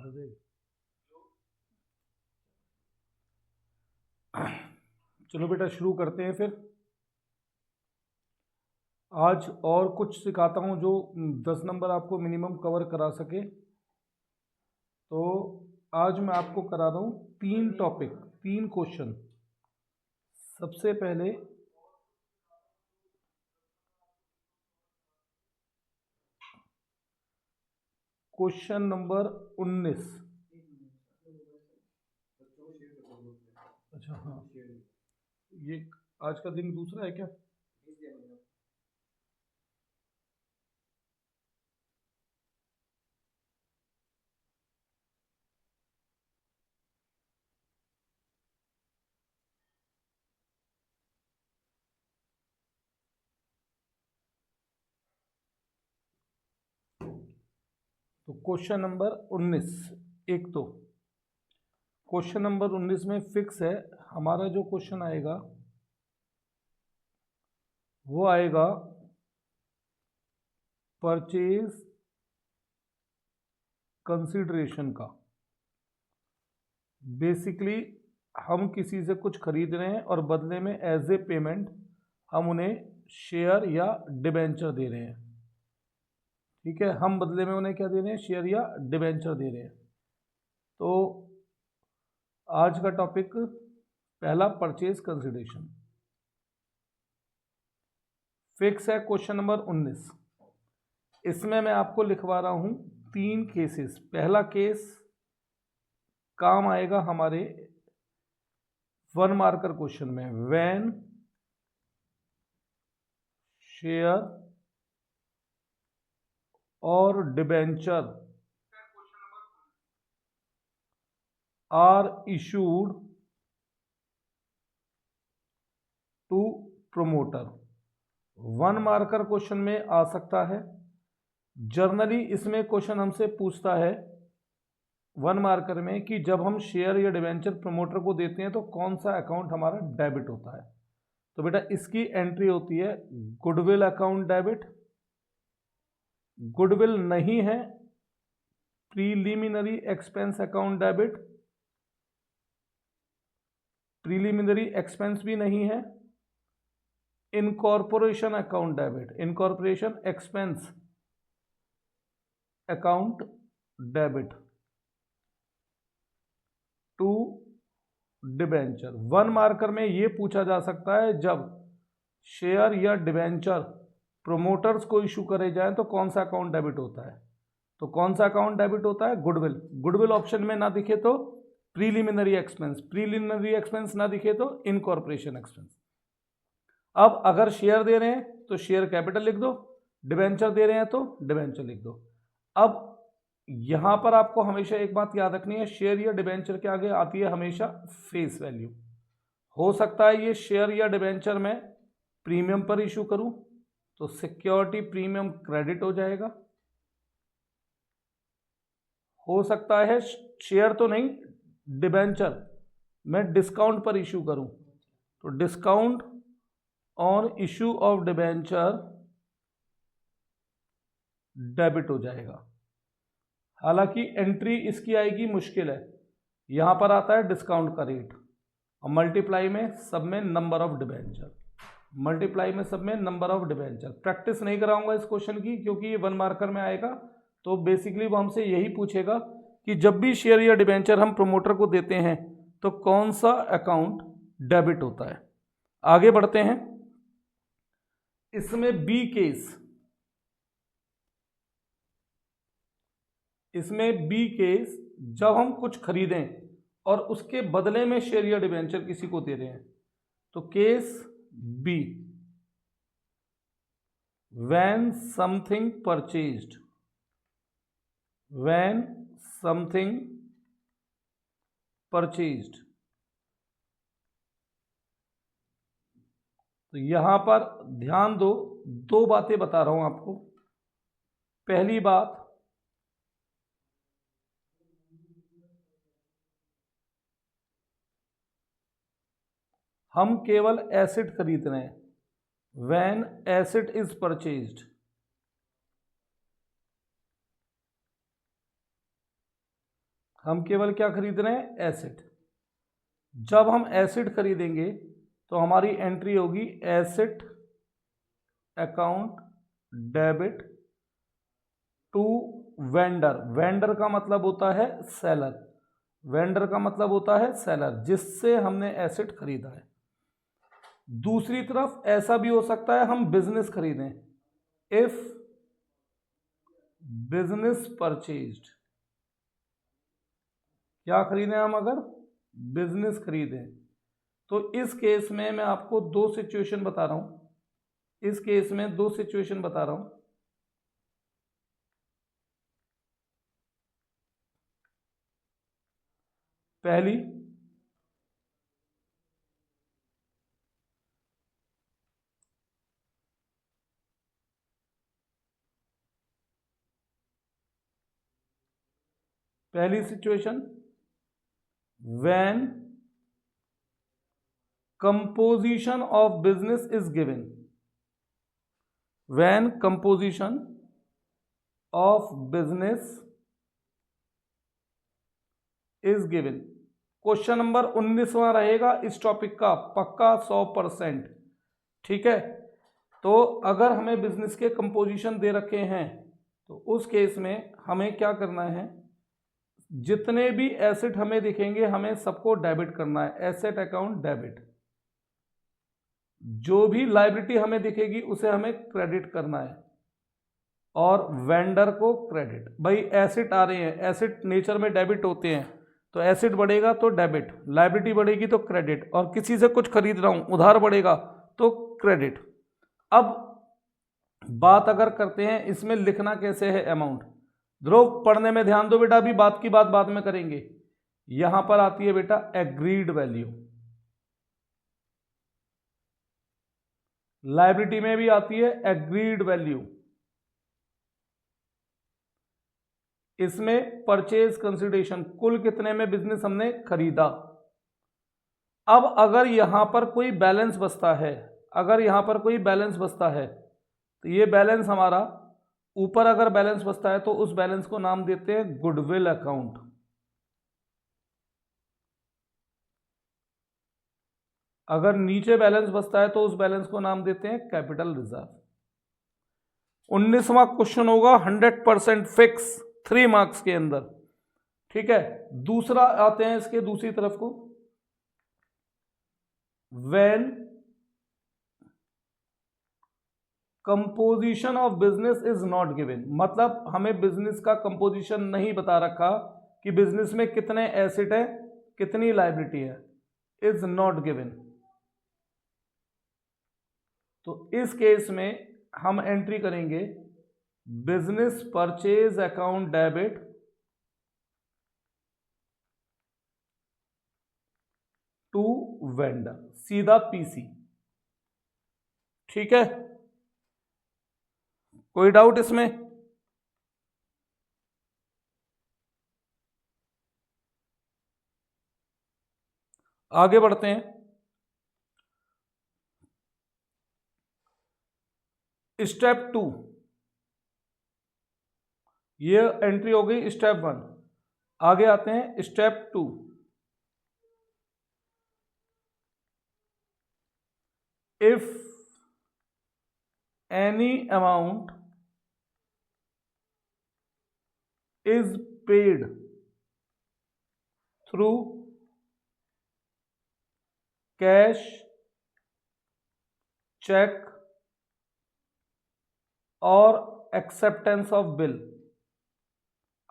बात हो जाएगी। चलो बेटा शुरू करते हैं फिर। आज और कुछ सिखाता हूँ जो 10 नंबर आपको मिनिमम कवर करा सके। तो आज मैं आपको करा रहा हूँ 3 टॉपिक, 3 क्वेश्चन। सबसे पहले क्वेश्चन नंबर 19। अच्छा हाँ, ये आज का दिन दूसरा है क्या? तो क्वेश्चन नंबर 19। एक तो क्वेश्चन नंबर 19 में फिक्स है हमारा जो क्वेश्चन आएगा वो आएगा परचेज कंसिडरेशन का। बेसिकली हम किसी से कुछ खरीद रहे हैं और बदले में एज ए पेमेंट हम उन्हें शेयर या डिबेंचर दे रहे हैं। ठीक है, हम बदले में उन्हें क्या दे रहे हैं? शेयर या डिबेंचर दे रहे हैं। तो आज का टॉपिक पहला परचेज कंसिडरेशन फिक्स है क्वेश्चन नंबर 19। इसमें मैं आपको लिखवा रहा हूं 3 केसेस। पहला केस काम आएगा हमारे 1 मार्कर क्वेश्चन में, व्हेन शेयर और debenture are issued to promoter. 1 marker question में आ सकता है। जर्नली इसमें क्वेश्चन हमसे पूछता है 1 मार्कर में कि जब हम शेयर या डिबेंचर प्रमोटर को देते हैं तो कौन सा अकाउंट हमारा डेबिट होता है। तो बेटा इसकी एंट्री होती है गुडविल अकाउंट डेबिट। गुडविल नहीं है, preliminary expense account debit, preliminary expense भी नहीं है, incorporation account debit, incorporation expense account debit to debenture. 1 marker में यह पूछा जा सकता है जब शेयर या डिबेंचर प्रोमोटर्स को इशू करे जाए तो कौन सा अकाउंट डेबिट होता है। तो कौन सा अकाउंट डेबिट होता है? गुडविल। गुडविल ऑप्शन में ना दिखे तो प्रीलिमिनरी एक्सपेंस, प्रीलिमिनरी एक्सपेंस ना दिखे तो इनकॉर्पोरेशन एक्सपेंस। अब अगर शेयर दे रहे हैं तो शेयर कैपिटल लिख दो, डिबेंचर दे रहे हैं तो डिबेंचर लिख दो। अब यहां पर आपको हमेशा एक बात याद रखनी है, शेयर या डिबेंचर के आगे आती है हमेशा फेस वैल्यू। हो सकता है ये शेयर या डिबेंचर में प्रीमियम पर इशू करूं तो सिक्योरिटी प्रीमियम क्रेडिट हो जाएगा। हो सकता है शेयर तो नहीं, डिबेंचर मैं डिस्काउंट पर इशू करूं तो discount on issue of debenture debit हो जाएगा। हालांकि एंट्री इसकी आएगी मुश्किल है। यहां पर आता है डिस्काउंट का रेट और मल्टीप्लाई में सब में नंबर ऑफ डिबेंचर, मल्टीप्लाई में सब में नंबर ऑफ डिबेंचर। प्रैक्टिस नहीं कराऊंगा इस क्वेश्चन की क्योंकि ये 1 मार्कर में आएगा। तो बेसिकली वो हमसे यही पूछेगा कि जब भी शेयर या डिबेंचर हम प्रमोटर को देते हैं तो कौन सा अकाउंट डेबिट होता है। आगे बढ़ते हैं। इसमें बी केस, इसमें बी केस जब हम कुछ खरीदें और उसके बदले में शेयर या डिबेंचर किसी को दे रहे हैं तो case B, when something purchased, when something purchased. तो यहां पर ध्यान दो, 2 बातें बता रहा हूं आपको। पहली बात, हम केवल एसेट खरीद रहे हैं, व्हेन एसेट इज हम केवल क्या खरीद रहे हैं? एसेट। जब हम एसेट खरीदेंगे तो हमारी एंट्री होगी asset account debit to vendor. Vendor का मतलब होता है सेलर। वेंडर का मतलब होता है सेलर, जिससे हमने एसेट खरीदा है। दूसरी तरफ ऐसा भी हो सकता है हम बिजनेस खरीदें। इफ बिजनेस परचेज्ड, क्या खरीदें हम? अगर बिजनेस खरीदें तो इस केस में मैं आपको दो सिचुएशन बता रहा हूं। इस केस में दो सिचुएशन बता रहा हूं। पहली, situation when composition of business is given, when composition of business is given। Question number 19वां रहेगा इस टॉपिक का, पक्का 100%। ठीक है, तो अगर हमें बिजनेस के कंपोजिशन दे रखे हैं तो उस केस में हमें क्या करना है? जितने भी एसेट हमें दिखेंगे हमें सबको डेबिट करना है, एसेट अकाउंट डेबिट। जो भी लायबिलिटी हमें दिखेगी उसे हमें क्रेडिट करना है और वेंडर को क्रेडिट। भाई एसेट आ रहे हैं, एसेट नेचर में डेबिट होते हैं, तो एसेट बढ़ेगा तो डेबिट, लायबिलिटी बढ़ेगी तो क्रेडिट, और किसी से कुछ खरीद रहा हूं उधार बढ़ेगा तो क्रेडिट। अब बात अगर करते हैं इसमें लिखना कैसे है अमाउंट, ध्रुव पढ़ने में ध्यान दो बेटा, अभी बात की बात बाद में करेंगे। यहां पर आती है बेटा एग्रीड वैल्यू, लायबिलिटी में भी आती है एग्रीड वैल्यू। इसमें परचेज कंसिडरेशन, कुल कितने में बिजनेस हमने खरीदा। अब अगर यहां पर कोई बैलेंस बचता है, अगर यहां पर कोई बैलेंस बचता है तो ये बैलेंस हमारा ऊपर अगर बैलेंस बचता है तो उस बैलेंस को नाम देते हैं गुडविल अकाउंट। अगर नीचे बैलेंस बचता है तो उस बैलेंस को नाम देते हैं कैपिटल रिजर्व। 19वां क्वेश्चन होगा 100% फिक्स, 3 मार्क्स के अंदर। ठीक है, दूसरा आते हैं इसके दूसरी तरफ को, when composition of business is not given, मतलब हमें बिजनेस का कंपोजिशन नहीं बता रखा कि बिजनेस में कितने एसेट है कितनी लायबिलिटी है, इज नॉट गिवन। तो इस केस में हम एंट्री करेंगे business purchase account debit to vendor, सीधा पीसी। ठीक है, कोई डाउट इसमें? आगे बढ़ते हैं। स्टेप 2, ये एंट्री हो गई स्टेप 1। आगे आते हैं step 2। If any amount is paid through cash, check और एक्सेप्टेंस ऑफ बिल।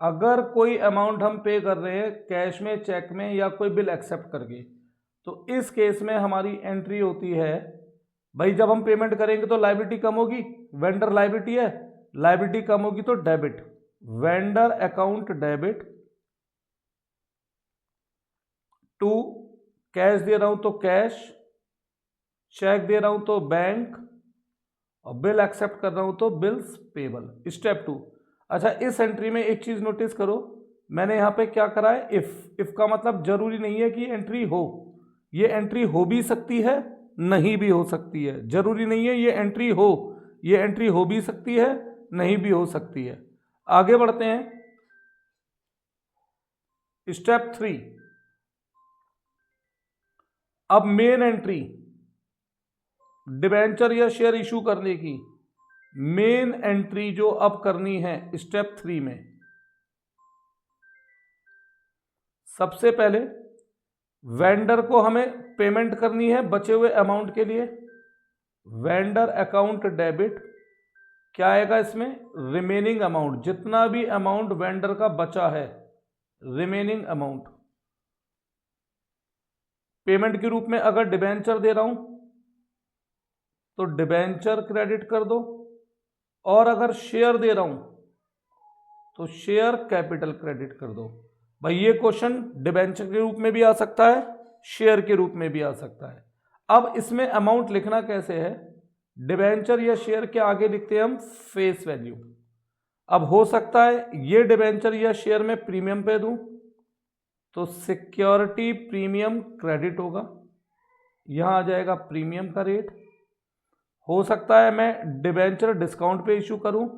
अगर कोई अमाउंट हम पे कर रहे हैं कैश में, चेक में या कोई बिल एक्सेप्ट करके, तो इस केस में हमारी एंट्री होती है, भाई जब हम पेमेंट करेंगे तो लायबिलिटी कम होगी, वेंडर लायबिलिटी है, लायबिलिटी कम होगी तो debit, vendor account debit to cash दे रहा हूं तो कैश, चेक दे रहा हूं तो बैंक, और बिल एक्सेप्ट कर रहा हूं तो बिल्स पेबल। स्टेप 2। अच्छा, इस एंट्री में एक चीज नोटिस करो, मैंने यहां पे क्या करा है इफ का मतलब जरूरी नहीं है कि एंट्री हो, ये एंट्री हो भी सकती है नहीं भी हो सकती है, जरूरी नहीं है ये एंट्री हो, ये एंट्री हो भी सकती है नहीं भी हो सकती है। आगे बढ़ते हैं। स्टेप 3, अब मेन एंट्री डिबेंचर या शेयर इशू करने की मेन एंट्री जो अब करनी है स्टेप 3 में, सबसे पहले वेंडर को हमें पेमेंट करनी है बचे हुए अमाउंट के लिए। वेंडर अकाउंट डेबिट, क्या आएगा इसमें, रिमेनिंग अमाउंट, जितना भी अमाउंट वेंडर का बचा है, रिमेनिंग अमाउंट पेमेंट के रूप में। अगर डिबेंचर दे रहा हूं तो डिबेंचर क्रेडिट कर दो, और अगर शेयर दे रहा हूं तो शेयर कैपिटल क्रेडिट कर दो। भाई ये क्वेश्चन डिबेंचर के रूप में भी आ सकता है, शेयर के रूप में भी आ सकता है। अब इसमें अमाउंट लिखना कैसे है, डिबेंचर या शेयर के आगे लिखते हैं हम फेस वैल्यू। अब हो सकता है ये डिबेंचर या शेयर में प्रीमियम पे दूं तो सिक्योरिटी प्रीमियम क्रेडिट होगा, यहां आ जाएगा प्रीमियम का रेट। हो सकता है मैं डिबेंचर डिस्काउंट पे इशू करूं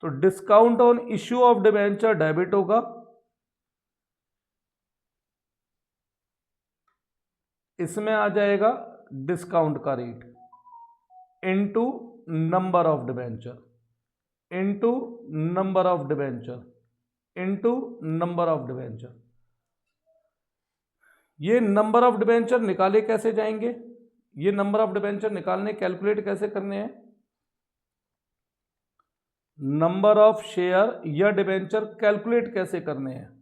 तो discount on issue of debenture debit होगा, इसमें आ जाएगा डिस्काउंट का rate into number of debenture into number of debenture into number of debenture. ये नंबर ऑफ डिबेंचर निकाले कैसे जाएंगे, ये नंबर ऑफ डिबेंचर निकालने कैलकुलेट कैसे करने हैं, नंबर ऑफ शेयर या डिबेंचर कैलकुलेट कैसे करने हैं।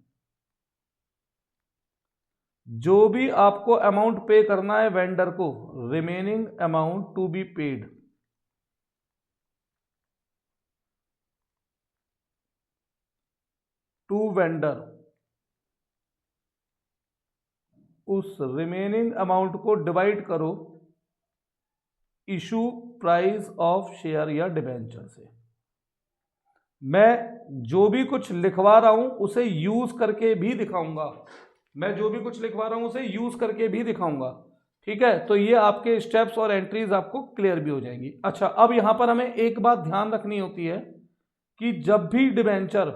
जो भी आपको अमाउंट पे करना है वेंडर को, remaining amount to be paid, to vendor, उस रिमेनिंग अमाउंट को डिवाइड करो इशू प्राइस ऑफ शेयर या डिबेंचर से। मैं जो भी कुछ लिखवा रहा हूं उसे यूज करके भी दिखाऊंगा, मैं जो भी कुछ लिखवा रहा हूं उसे यूज करके भी दिखाऊंगा, ठीक है। तो ये आपके स्टेप्स और एंट्रीज आपको क्लियर भी हो जाएंगी। अच्छा, अब यहां पर हमें एक बात ध्यान रखनी होती है कि जब भी डिबेंचर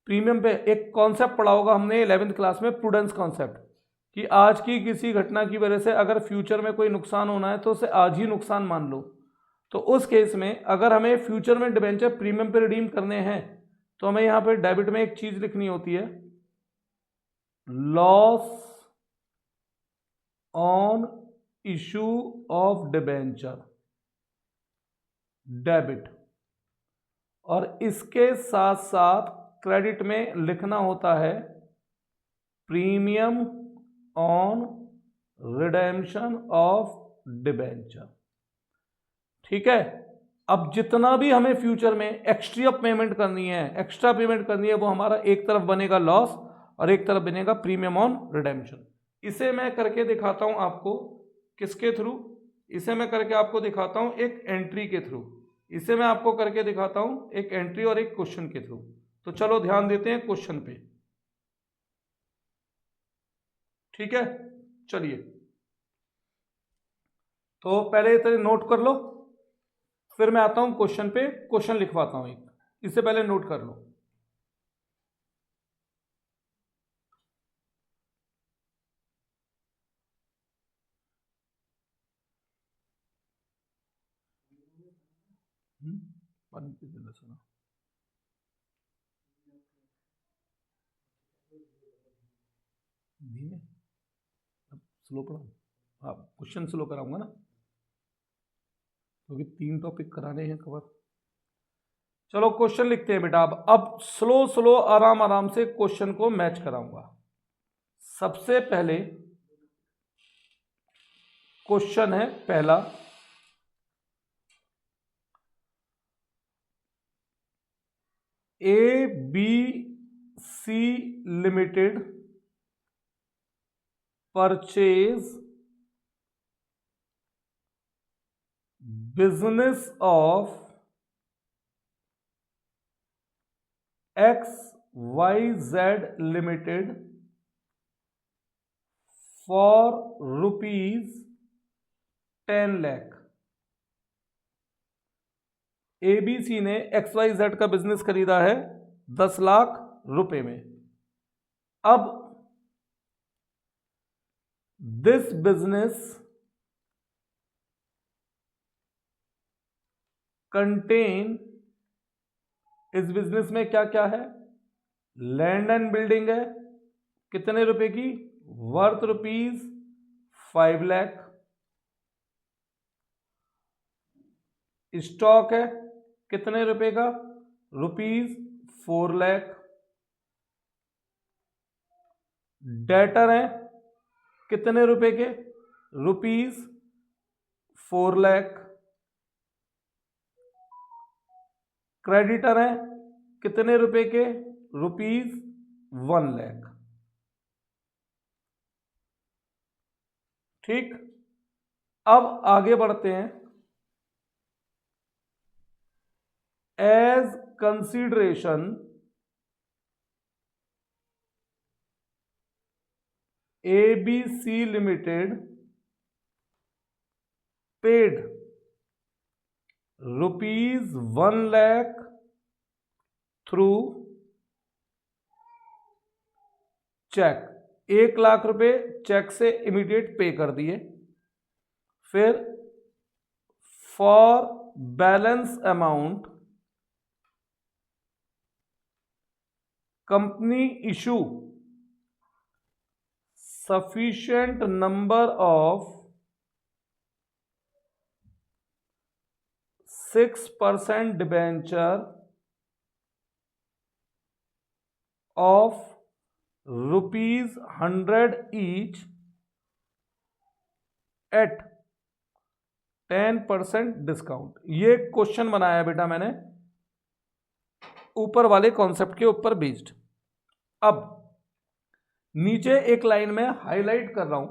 प्रीमियम पे, एक कॉन्सेप्ट पढ़ा होगा हमने 11th क्लास में, प्रूडेंस कॉन्सेप्ट, कि आज की किसी घटना की वजह से अगर फ्यूचर में कोई नुकसान होना है तो उसे आज ही नुकसान मान लो। तो उस केस में अगर हमें फ्यूचर में डिबेंचर प्रीमियम पे रिडीम करने हैं तो हमें यहां पे डेबिट में एक चीज लिखनी होती है, loss on issue of debenture debit, और इसके साथ साथ क्रेडिट में लिखना होता है premium on redemption of debenture, ठीक है। अब जितना भी हमें फ्यूचर में एक्स्ट्रा पेमेंट करनी है वो हमारा एक तरफ बनेगा लॉस और एक तरफ बनेगा प्रीमियम ऑन रिडेम्पशन। इसे मैं करके दिखाता हूं आपको, किसके थ्रू, इसे मैं करके आपको दिखाता हूं एक एंट्री के थ्रू, इसे मैं आपको करके दिखाता हूं एक एंट्री और एक क्वेश्चन के थ्रू। तो चलो ध्यान देते हैं क्वेश्चन पे, ठीक है। चलिए, तो पहले इसे नोट कर लो, फिर मैं आता हूं क्वेश्चन पे, क्वेश्चन लिखवाता हूं एक, इससे पहले नोट कर लो। पानी पी देना सुना, धीमे, अब स्लो पढ़ाऊं, हाँ क्वेश्चन स्लो कराऊंगा ना, क्योंकि 3 टॉपिक कराने हैं कवर। चलो क्वेश्चन लिखते हैं बेटा। अब स्लो स्लो आराम आराम से क्वेश्चन को मैच कराऊंगा। सबसे पहले क्वेश्चन है पहला, ABC limited purchase business of XYZ limited for ₹10 lakh. ABC ने XYZ का बिजनेस खरीदा है 10 लाख रुपए में। अब दिस बिजनेस कंटेन, इस बिजनेस में क्या क्या है? लैंड एंड बिल्डिंग है, कितने रुपए की? वर्थ ₹5 लाख। स्टॉक है कितने रुपए का? ₹4 लाख। डेटर है कितने रुपए के? ₹4 लाख। क्रेडिटर है कितने रुपए के? ₹1 लाख। ठीक, अब आगे बढ़ते हैं। As consideration ABC limited paid ₹1 lakh through cheque. 1 lakh रुपए चेक से इमीडिएट पे कर दिए। फिर for balance amount company issue sufficient number of 6% debenture of ₹100 each at 10% discount. ये क्वेश्चन बनाया बेटा मैंने ऊपर वाले कॉन्सेप्ट के ऊपर बेस्ड। अब नीचे एक लाइन में हाईलाइट कर रहा हूं,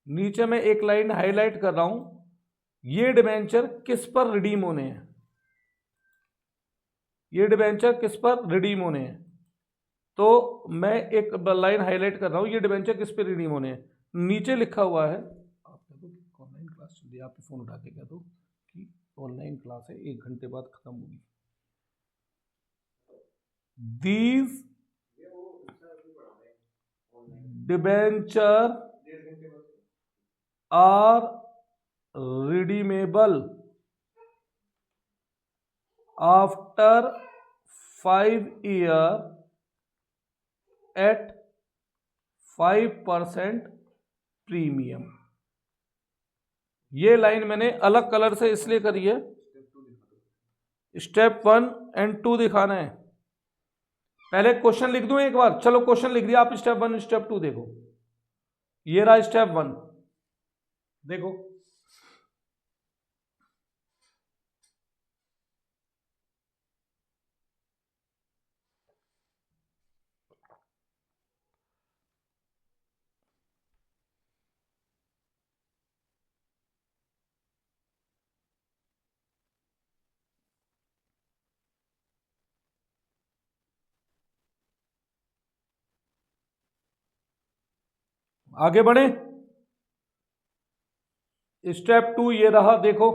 नीचे में एक लाइन हाईलाइट कर रहा हूं, ये डिबेंचर किस पर रिडीम होने हैं? ये डिबेंचर किस पर रिडीम होने हैं? तो मैं एक लाइन हाईलाइट कर रहा हूं, ये डिबेंचर किस पर रिडीम होने हैं? नीचे लिखा हुआ है, आप कह दो ऑनलाइन क्लास चल रही है, आप फोन उठा के कह दो कि ऑनलाइन क्लास है, 1 घंटे बाद खत्म होगी। These debenture are redeemable after 5 years at 5% premium. ये लाइन मैंने अलग कलर से इसलिए करी है, स्टेप 1 एंड 2 दिखाना है। पहले क्वेश्चन लिख दूं एक बार? चलो क्वेश्चन लिख दिया, आप स्टेप 1 स्टेप 2 देखो। ये रहा स्टेप 1, देखो आगे बढ़े। स्टेप 2 ये रहा, देखो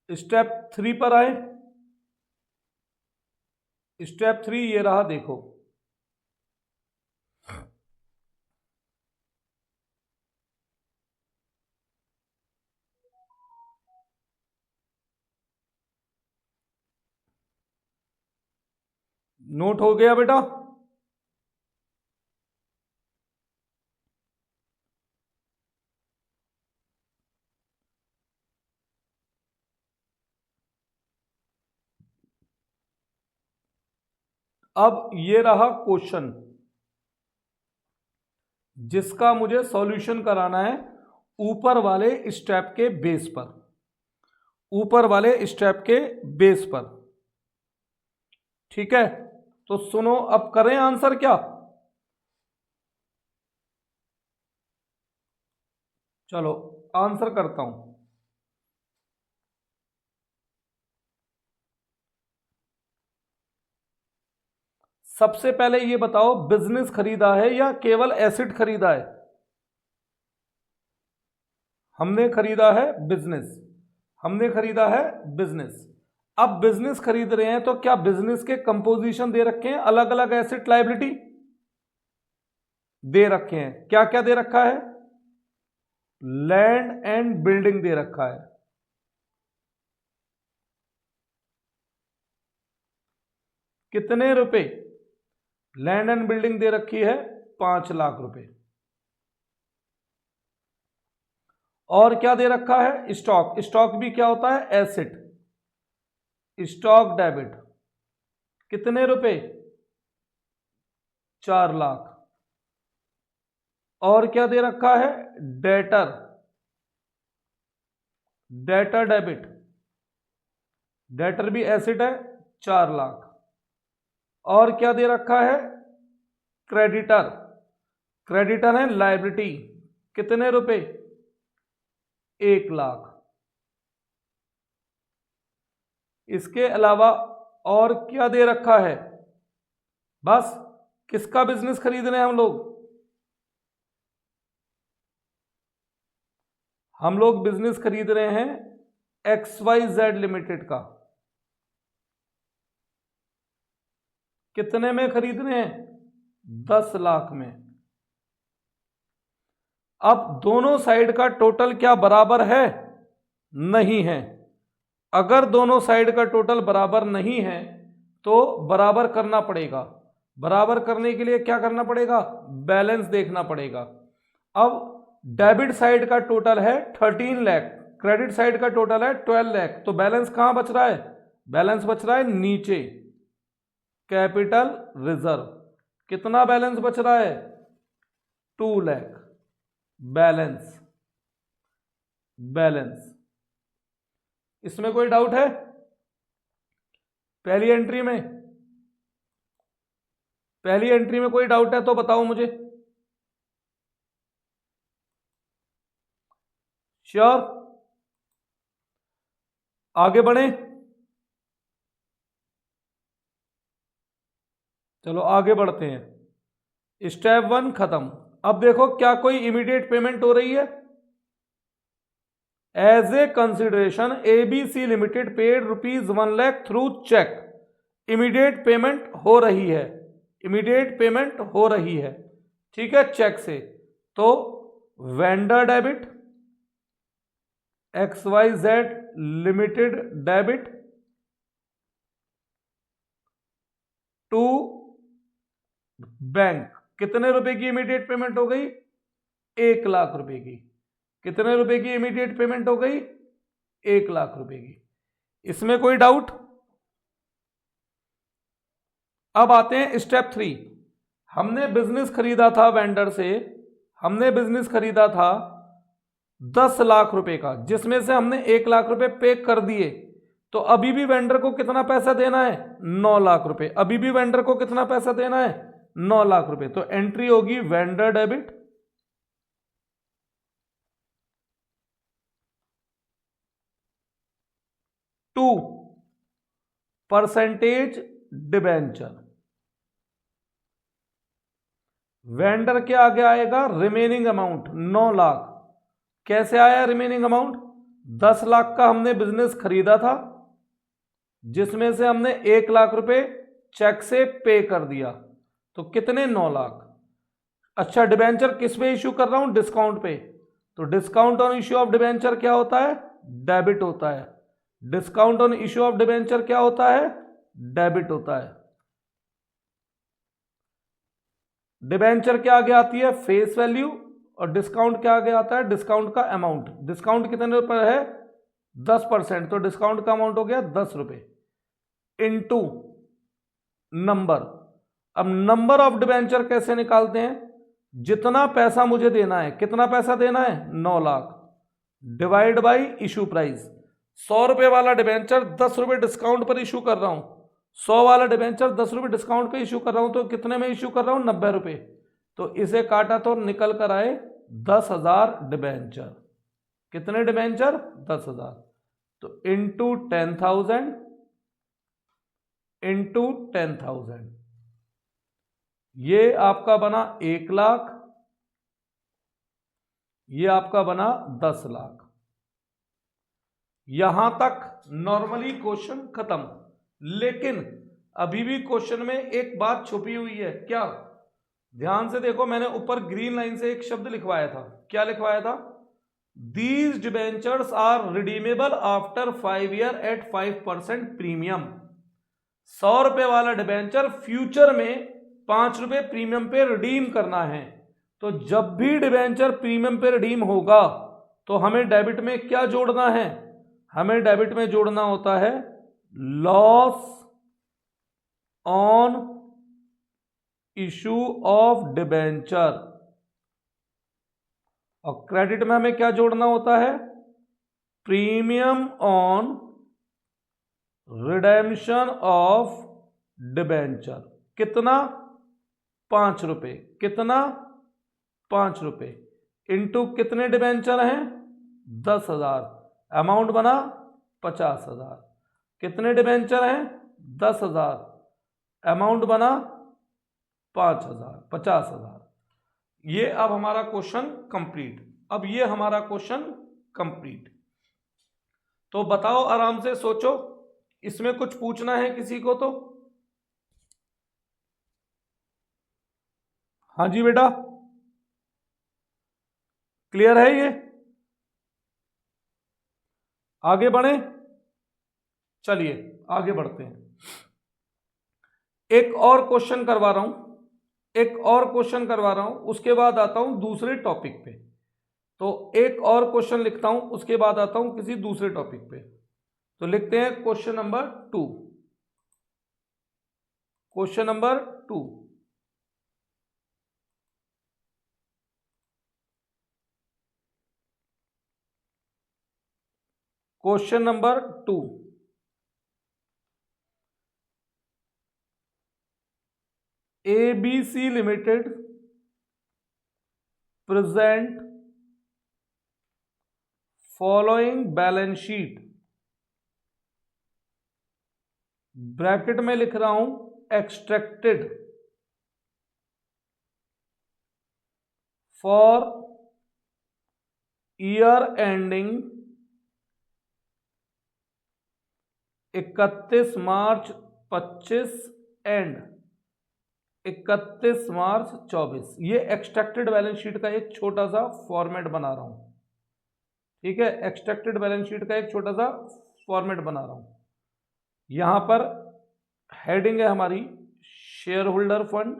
स्टेप 3 पर आए। स्टेप 3 ये रहा, देखो नोट हो गया बेटा? अब ये रहा क्वेश्चन जिसका मुझे सॉल्यूशन कराना है ऊपर वाले स्टेप के बेस पर, ऊपर वाले स्टेप के बेस पर। ठीक है, तो सुनो, अब करें आंसर क्या? चलो आंसर करता हूं। सबसे पहले ये बताओ, बिजनेस खरीदा है या केवल एसेट खरीदा है? हमने खरीदा है बिजनेस, हमने खरीदा है बिजनेस। अब बिजनेस खरीद रहे हैं तो क्या बिजनेस के कंपोजिशन दे रखे हैं, अलग अलग एसेट लायबिलिटी दे रखे हैं? क्या क्या दे रखा है? लैंड एंड बिल्डिंग दे रखा है। कितने रुपए? लैंड एंड बिल्डिंग दे रखी है 5 लाख रुपए। और क्या दे रखा है? स्टॉक। स्टॉक भी क्या होता है? एसेट। स्टॉक डेबिट कितने रुपए? 4 लाख। और क्या दे रखा है? डेटर। डेटर डेबिट, डेटर भी एसेट है, 4 लाख। और क्या दे रखा है? क्रेडिटर। क्रेडिटर है लायबिलिटी, कितने रुपए? 1 लाख। इसके अलावा और क्या दे रखा है? बस। किसका बिजनेस खरीद रहे हैं हम लोग? हम लोग बिजनेस खरीद रहे हैं XYZ लिमिटेड का। कितने में खरीद रहे हैं? 10 लाख में। अब दोनों साइड का टोटल क्या बराबर है? नहीं है। अगर दोनों साइड का टोटल बराबर नहीं है तो बराबर करना पड़ेगा। बराबर करने के लिए क्या करना पड़ेगा? बैलेंस देखना पड़ेगा। अब डेबिट साइड का टोटल है 13 लाख, क्रेडिट साइड का टोटल है 12 लाख, तो बैलेंस कहां बच रहा है? बैलेंस बच रहा है नीचे, कैपिटल रिजर्व। कितना बैलेंस बच रहा है? 2 लाख। Balance, balance. इसमें कोई डाउट है? पहली एंट्री में, पहली एंट्री में कोई डाउट है तो बताओ मुझे। श्योर? आगे बढ़े? चलो आगे बढ़ते हैं। स्टेप 1 खत्म। अब देखो, क्या कोई इमीडिएट पेमेंट हो रही है? As a consideration ABC limited paid ₹1 lakh through cheque. Immediate payment हो रही है, इमीडिएट पेमेंट हो रही है, ठीक है, चेक से। तो vendor debit, XYZ limited debit to bank. कितने रुपए की इमीडिएट पेमेंट हो गई? 1 लाख रुपए की। कितने रुपए की इमीडिएट पेमेंट हो गई? 1 लाख रुपए की। इसमें कोई डाउट? अब आते हैं स्टेप 3। हमने बिजनेस खरीदा था वेंडर से, हमने बिजनेस खरीदा था 10 लाख रुपए का, जिसमें से हमने 1 लाख रुपए पे कर दिए। तो अभी भी वेंडर को कितना पैसा देना है? 9 लाख रुपए। अभी भी वेंडर को कितना पैसा देना है? 9 लाख रुपए। तो एंट्री होगी vendor debit, to percentage debenture. Vendor के आगे आएगा रिमेनिंग अमाउंट 9 लाख। कैसे आया रिमेनिंग अमाउंट? 10 लाख का हमने बिजनेस खरीदा था, जिसमें से हमने 1 लाख रुपए चेक से पे कर दिया, तो कितने? 9 लाख। अच्छा, डिबेंचर किस पे इश्यू कर रहा हूं? डिस्काउंट पे। तो discount on issue of debenture क्या होता है? डेबिट होता है। Discount on issue of debenture क्या होता है? डेबिट होता है। डिबेंचर के आगे आती है फेस वैल्यू, और डिस्काउंट के आगे आता है डिस्काउंट का अमाउंट। डिस्काउंट कितने रुपए है? 10%, तो डिस्काउंट का अमाउंट हो गया 10 रुपए इनटू नंबर। अब नंबर ऑफ डिबेंचर कैसे निकालते हैं? जितना पैसा मुझे देना है, कितना पैसा देना है? 9 lakh, divide by issue price. 100 रुपए वाला डिबेंचर 10 रुपए डिस्काउंट पर इशू कर रहा हूं, 100 वाला डिबेंचर 10 रुपए डिस्काउंट पे इशू कर रहा हूं, तो कितने में इशू कर रहा हूं? 90 रुपए। तो इसे काटा तो निकल कर आए 10,000 डिबेंचर। कितने डिबेंचर? 10,000। तो इंटू 10,000 इंटू 10,000, ये आपका बना 1 लाख, ये आपका बना 10 लाख। यहां तक नॉर्मली क्वेश्चन खत्म। लेकिन अभी भी क्वेश्चन में एक बात छुपी हुई है। क्या? ध्यान से देखो, मैंने ऊपर ग्रीन लाइन से एक शब्द लिखवाया था। क्या लिखवाया था? These debentures are redeemable after 5 year at 5% premium. 100 रुपए वाला डिबेंचर फ्यूचर में 5 रुपए प्रीमियम पे रिडीम करना है। तो जब भी डिबेंचर प्रीमियम पे रिडीम होगा तो हमें डेबिट में क्या जोड़ना है? हमें डेबिट में जोड़ना होता है loss on issue of debenture, और क्रेडिट में हमें क्या जोड़ना होता है? Premium on redemption of debenture. कितना? 5 रुपए। कितना? 5 रुपए इंटू कितने डिबेंचर हैं? 10,000। अमाउंट बना 50,000। कितने डिबेंचर हैं? 10,000। अमाउंट बना 5,000, 50,000। ये अब हमारा क्वेश्चन कंप्लीट। अब ये हमारा क्वेश्चन कंप्लीट। तो बताओ, आराम से सोचो, इसमें कुछ पूछना है किसी को? तो हाँ जी बेटा, क्लियर है ये? आगे बढ़े? चलिए आगे बढ़ते हैं। एक और क्वेश्चन करवा रहा हूं, एक और क्वेश्चन करवा रहा हूं, उसके बाद आता हूं दूसरे टॉपिक पे। तो एक और क्वेश्चन लिखता हूं, उसके बाद आता हूं किसी दूसरे टॉपिक पे। तो लिखते हैं question number 2। Question number 2। Question number 2। ABC limited present following balance sheet, bracket में लिख रहा हूं extracted for year ending 31 March 25 and 31 मार्च 24। ये एक्सट्रैक्टेड बैलेंस शीट का एक छोटा सा फॉर्मेट बना रहा हूं। ठीक है, एक्सट्रैक्टेड बैलेंस शीट का एक छोटा सा फॉर्मेट बना रहा हूं। यहां पर हेडिंग है हमारी शेयर होल्डर फंड,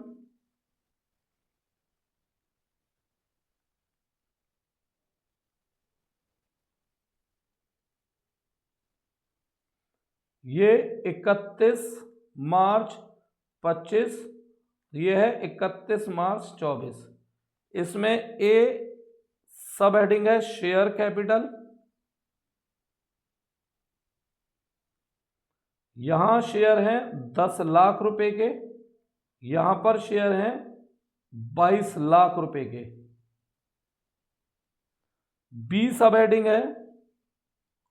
ये 31 मार्च 25, ये है 31 मार्च 24। इसमें ए सब हेडिंग है शेयर कैपिटल, यहां शेयर हैं 10 लाख रुपए के, यहां पर शेयर हैं 22 लाख रुपए के। बी सब हेडिंग है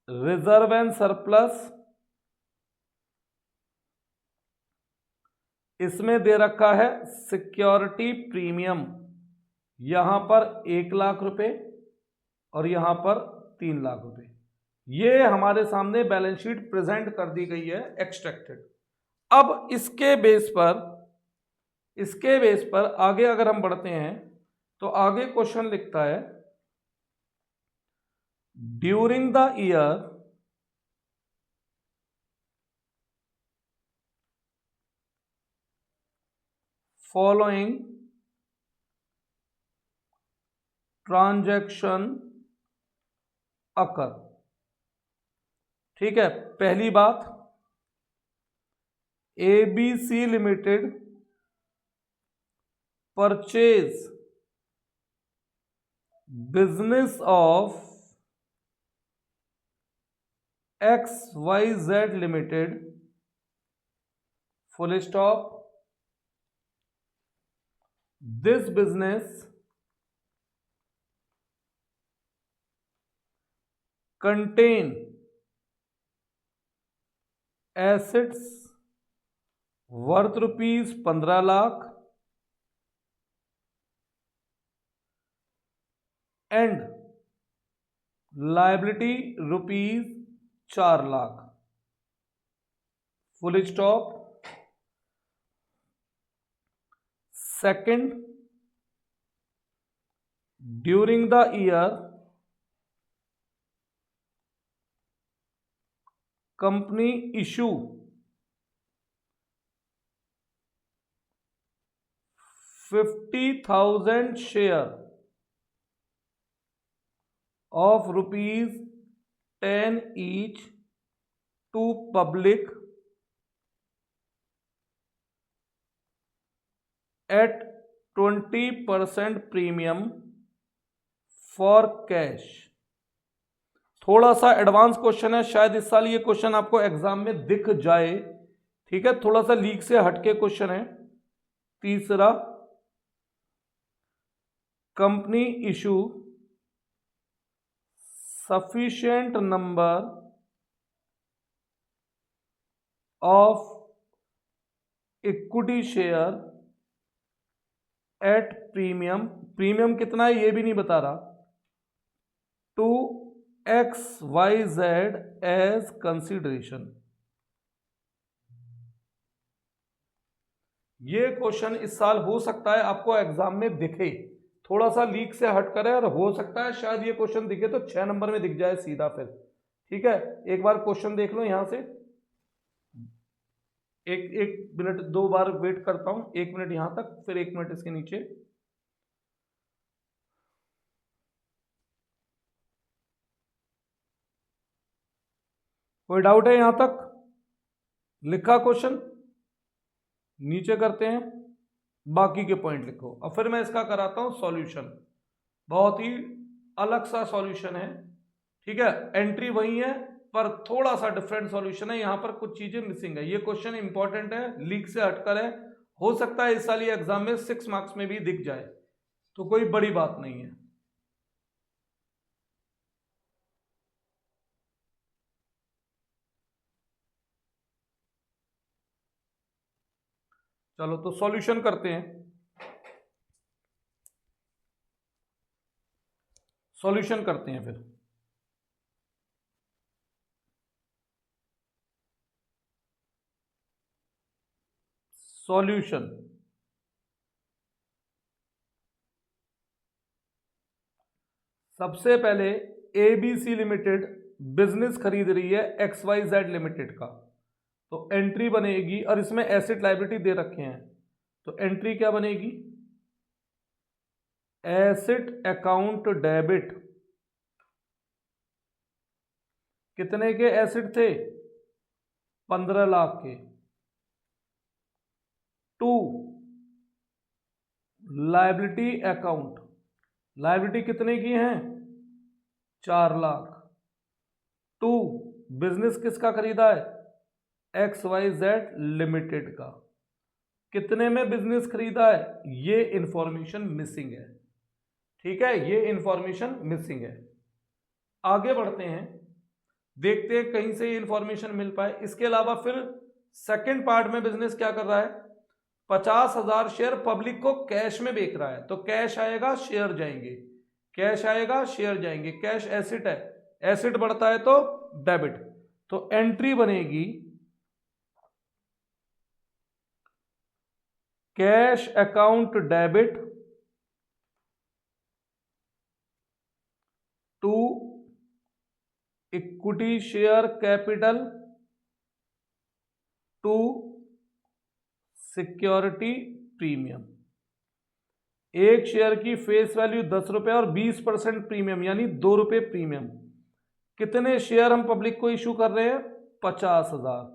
रिजर्व एंड सरप्लस, इसमें दे रखा है सिक्योरिटी प्रीमियम, यहां पर 1 लाख रुपए और यहां पर 3 लाख रुपए। ये हमारे सामने बैलेंस शीट प्रेजेंट कर दी गई है एक्सट्रैक्टेड। अब इसके बेस पर आगे अगर हम बढ़ते हैं तो आगे क्वेश्चन लिखता है during the year following transaction occur. ठीक है, पहली बात, ABC limited purchase business of XYZ limited full stop, this business contain assets worth ₹15 lakh and liability rupees 4 lakh, full stop. Second, during the year company issue 50,000 share of rupees 10 each to public at 20% premium for cash। थोड़ा सा advance question है, शायद इस साल ये question आपको exam में दिख जाए, ठीक है, थोड़ा सा लीक से हटके क्वेश्चन है। तीसरा, company issue sufficient number of equity share at premium, premium कितना है ये भी नहीं बता रहा, to XYZ as consideration। ये क्वेश्चन इस साल हो सकता है आपको एग्जाम में दिखे, थोड़ा सा लीक से हट कर है, और हो सकता है शायद ये क्वेश्चन दिखे तो 6 नंबर में दिख जाए सीधा फिर, ठीक है। एक बार क्वेश्चन देख लो यहां से, एक मिनट 2 बार वेट करता हूं, 1 मिनट यहां तक, फिर 1 मिनट इसके नीचे। कोई डाउट है यहां तक? लिखा क्वेश्चन? नीचे करते हैं, बाकी के पॉइंट लिखो। अब फिर मैं इसका कराता हूं सॉल्यूशन, बहुत ही अलग सा सॉल्यूशन है, ठीक है। एंट्री वही है पर थोड़ा सा डिफरेंट सॉल्यूशन है, यहां पर कुछ चीजें मिसिंग है। ये क्वेश्चन इंपॉर्टेंट है, लीक से हटकर है, हो सकता है इस साल ये एग्जाम में 6 मार्क्स में भी दिख जाए, तो कोई बड़ी बात नहीं है। चलो तो सॉल्यूशन करते हैं, सॉल्यूशन करते हैं फिर। सॉल्यूशन, सबसे पहले ABC लिमिटेड बिजनेस खरीद रही है XYZ लिमिटेड का, तो एंट्री बनेगी, और इसमें एसेट लायबिलिटी दे रखे हैं, तो एंट्री क्या बनेगी, एसेट अकाउंट डेबिट। कितने के एसेट थे? 15 लाख के। टू लायबिलिटी अकाउंट, लायबिलिटी कितने की है? 4 लाख। टू बिजनेस किसका खरीदा है? XYZ लिमिटेड का। कितने में बिजनेस खरीदा है? ये इंफॉर्मेशन मिसिंग है, ठीक है, ये इंफॉर्मेशन मिसिंग है। आगे बढ़ते हैं, देखते हैं कहीं से ये इंफॉर्मेशन मिल पाए। इसके अलावा फिर सेकंड पार्ट में बिजनेस क्या कर रहा है, 50,000 शेयर पब्लिक को कैश में बेच रहा है, तो कैश आएगा शेयर जाएंगे, कैश आएगा शेयर जाएंगे, कैश एसेट है, एसेट बढ़ता है तो डेबिट, तो एंट्री बनेगी cash account debit to equity share capital to security premium. एक शेयर की फेस वैल्यू 10 रुपए और 20% प्रीमियम यानी 2 रुपए प्रीमियम। कितने शेयर हम पब्लिक को इशू कर रहे हैं? 50,000।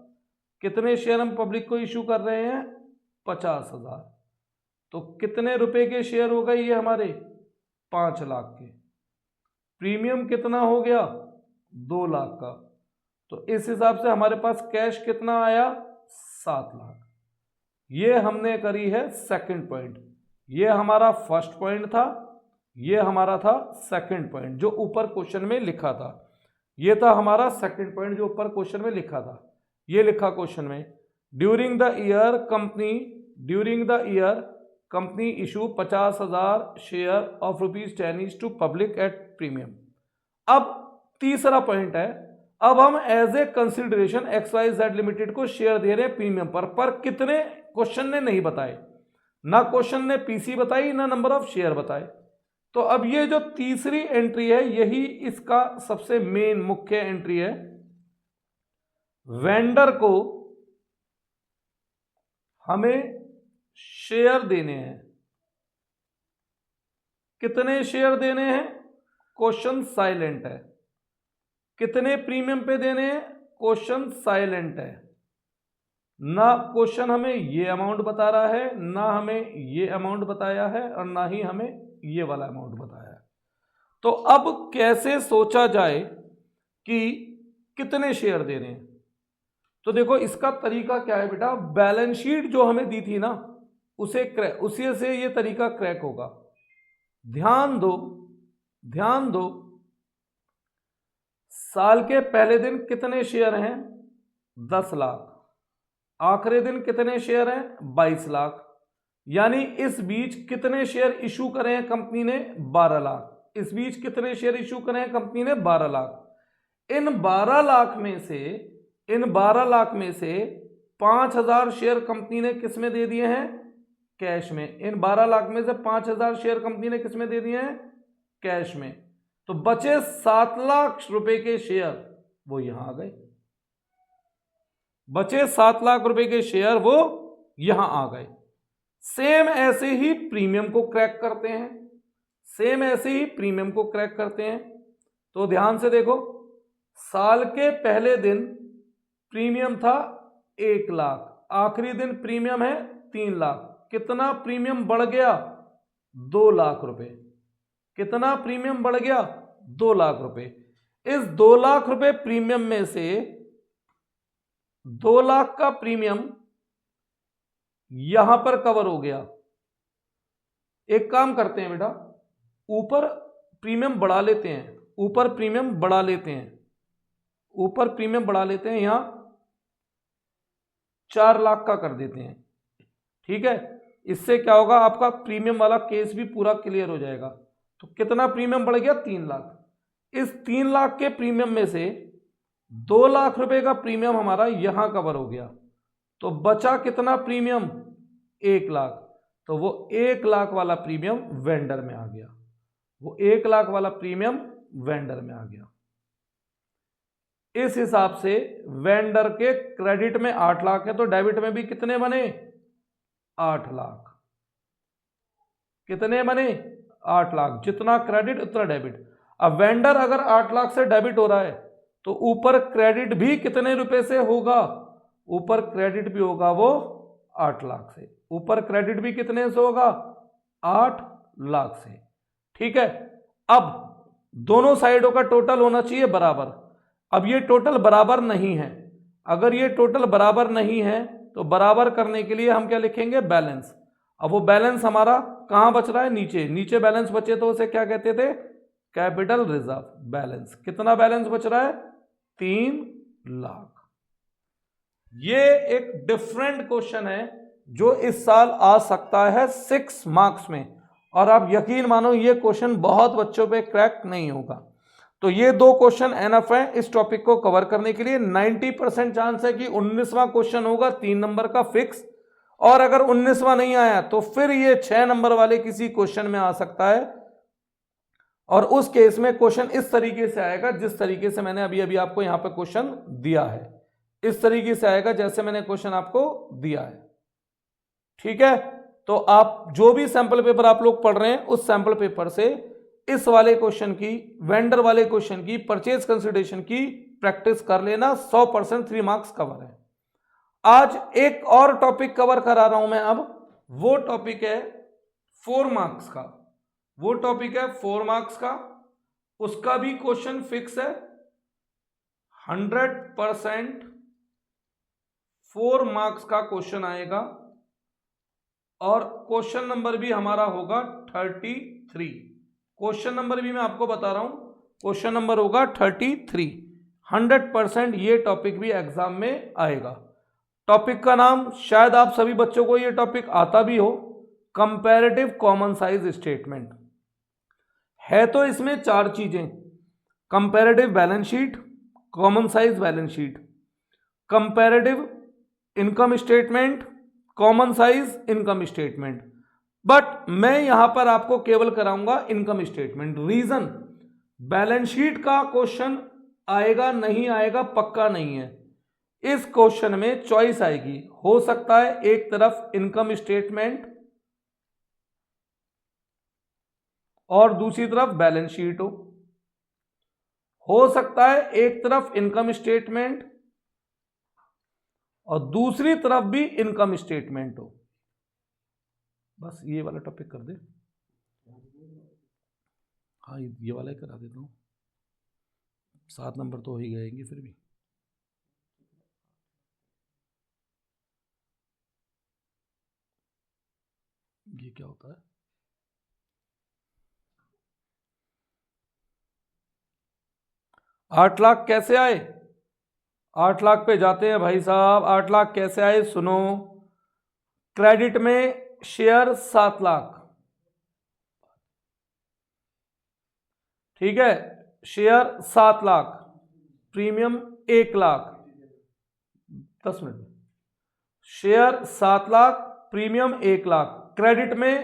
कितने शेयर हम पब्लिक को इशू कर रहे हैं? 50,000। तो कितने रुपए के शेयर हो गए ये हमारे? 5 लाख के। प्रीमियम कितना हो गया? 2 लाख का। तो इस हिसाब से हमारे पास कैश कितना आया? 7 लाख। ये हमने करी है सेकंड पॉइंट। ये हमारा फर्स्ट पॉइंट था, ये हमारा था सेकंड पॉइंट जो ऊपर क्वेश्चन में लिखा था। ये था हमारा सेकंड पॉइंट जो ऊपर क्वेश्चन में लिखा था। ये लिखा क्वेश्चन में, during the year company issue 50,000 share of ₹10 each to public at premium. अब तीसरा पॉइंट है, अब हम as a consideration XYZ limited को शेयर दे रहे हैं प्रीमियम पर कितने क्वेश्चन ने नहीं बताए, ना क्वेश्चन ने पीसी बताई ना नंबर ऑफ शेयर बताए। तो अब ये जो तीसरी एंट्री है यही इसका सबसे मेन मुख्य एंट्री है। वेंडर को हमें शेयर देने हैं, कितने शेयर देने हैं, क्वेश्चन साइलेंट है। कितने प्रीमियम पे देने हैं, क्वेश्चन साइलेंट है। ना क्वेश्चन हमें ये अमाउंट बता रहा है, ना हमें ये अमाउंट बताया है, और ना ही हमें ये वाला अमाउंट बताया है। तो अब कैसे सोचा जाए कि कितने शेयर देने हैं? तो देखो इसका तरीका क्या है बेटा, बैलेंस शीट जो हमें दी थी ना उसी से ये तरीका क्रैक होगा। ध्यान दो साल के पहले दिन कितने शेयर हैं, 10 लाख। आखिरी दिन कितने शेयर हैं, 22 लाख। यानी इस बीच कितने शेयर इशू करे हैं कंपनी ने, 12 लाख। इस बीच कितने शेयर इशू करे हैं कंपनी ने, 12 लाख। इन 12 लाख में से 5,000 शेयर कंपनी ने किस में दे दिए हैं, कैश में। इन 12 लाख में से 5,000 शेयर कंपनी ने किस में दे दिए हैं, कैश में। तो बचे 7 लाख रुपए के शेयर वो यहां आ गए। बचे 7 लाख रुपए के शेयर वो यहां आ गए। सेम ऐसे ही प्रीमियम को क्रैक करते हैं। तो ध्यान से देखो, साल के पहले दिन प्रीमियम था 1 लाख, आखिरी दिन प्रीमियम है 3 लाख। कितना प्रीमियम बढ़ गया, 2 लाख रुपए। कितना प्रीमियम बढ़ गया, 2 लाख रुपए। इस 2 लाख रुपए प्रीमियम में से 2 लाख का प्रीमियम यहां पर कवर हो गया। एक काम करते हैं बेटा, ऊपर प्रीमियम बढ़ा लेते हैं, यहां 4 लाख का कर देते हैं। ठीक है, इससे क्या होगा, आपका प्रीमियम वाला केस भी पूरा क्लियर हो जाएगा। तो कितना प्रीमियम बढ़ गया, 3 लाख। इस 3 लाख के प्रीमियम में से 2 लाख रुपए का प्रीमियम हमारा यहां कवर हो गया। तो बचा कितना प्रीमियम, 1 लाख। तो वो 1 लाख वाला प्रीमियम वेंडर में आ गया। इस हिसाब से वेंडर के क्रेडिट में 8 लाख है, तो डेबिट में भी कितने बने, 8 लाख। कितने बने, 8 लाख। जितना क्रेडिट उतना डेबिट। अब वेंडर अगर 8 लाख से डेबिट हो रहा है तो ऊपर क्रेडिट भी कितने रुपए से होगा, ऊपर क्रेडिट भी होगा वो 8 लाख से। ऊपर क्रेडिट भी कितने से होगा, 8 लाख से। ठीक है, अब दोनों साइडों का टोटल होना चाहिए बराबर। अब ये टोटल बराबर नहीं है। अगर ये टोटल बराबर नहीं है तो बराबर करने के लिए हम क्या लिखेंगे, बैलेंस। अब वो बैलेंस हमारा कहां बच रहा है, नीचे बैलेंस बचे तो उसे क्या कहते थे, कैपिटल रिजर्व बैलेंस। कितना बैलेंस बच रहा है, 3 लाख। ये एक डिफरेंट क्वेश्चन है जो इस साल आ सकता है 6 मार्क्स में, और आप यकीन मानो ये क्वेश्चन बहुत बच्चों पे क्रैक नहीं होगा। तो ये 2 क्वेश्चन एनफ है इस टॉपिक को कवर करने के लिए। 90% चांस है कि 19वां क्वेश्चन होगा 3 नंबर का फिक्स, और अगर 19वां नहीं आया तो फिर ये 6 नंबर वाले किसी क्वेश्चन में आ सकता है। और उस केस में क्वेश्चन इस तरीके से आएगा जिस तरीके से मैंने अभी आपको यहां पर क्वेश्चन दिया है। इस तरीके से आएगा जैसे मैंने क्वेश्चन आपको दिया है। ठीक है, तो आप जो भी सैंपल पेपर आप लोग पढ़ रहे हैं उस सैंपल पेपर से इस वाले क्वेश्चन की, वेंडर वाले क्वेश्चन की, परचेज कंसिडरेशन की प्रैक्टिस कर लेना। 100% 3 मार्क्स कवर है। आज एक और टॉपिक कवर करा रहा हूं मैं। अब वो टॉपिक है 4 मार्क्स का। उसका भी क्वेश्चन फिक्स है, 100% 4 मार्क्स का क्वेश्चन आएगा, और क्वेश्चन नंबर भी हमारा होगा 33। क्वेश्चन नंबर भी मैं आपको बता रहा हूं, क्वेश्चन नंबर होगा 33। 100% ये टॉपिक भी एग्जाम में आएगा। टॉपिक का नाम शायद आप सभी बच्चों को ये टॉपिक आता भी हो, कंपैरेटिव कॉमन साइज स्टेटमेंट है। तो इसमें चार चीजें, comparative balance sheet, common size balance sheet, comparative income statement, common size income statement. But मैं यहां पर आपको केवल कराऊंगा income statement. Reason, balance sheet का क्वेश्चन आएगा नहीं आएगा पक्का नहीं है। इस क्वेश्चन में चॉइस आएगी, हो सकता है एक तरफ इनकम स्टेटमेंट और दूसरी तरफ बैलेंस शीट हो सकता है एक तरफ इनकम स्टेटमेंट और दूसरी तरफ भी इनकम स्टेटमेंट हो। बस ये वाला टॉपिक कर दे। हाँ ये वाला ही करा देता हूं, 7 नंबर तो हो ही गएंगे फिर भी। ये क्या होता है? आठ लाख कैसे आए? 8 लाख पे जाते हैं भाई साहब। 8 लाख कैसे आए सुनो। क्रेडिट में शेयर 7 लाख, ठीक है, share 7 lakh, premium 1 lakh, 10 minute, share 7 lakh, premium 1 lakh. Credit में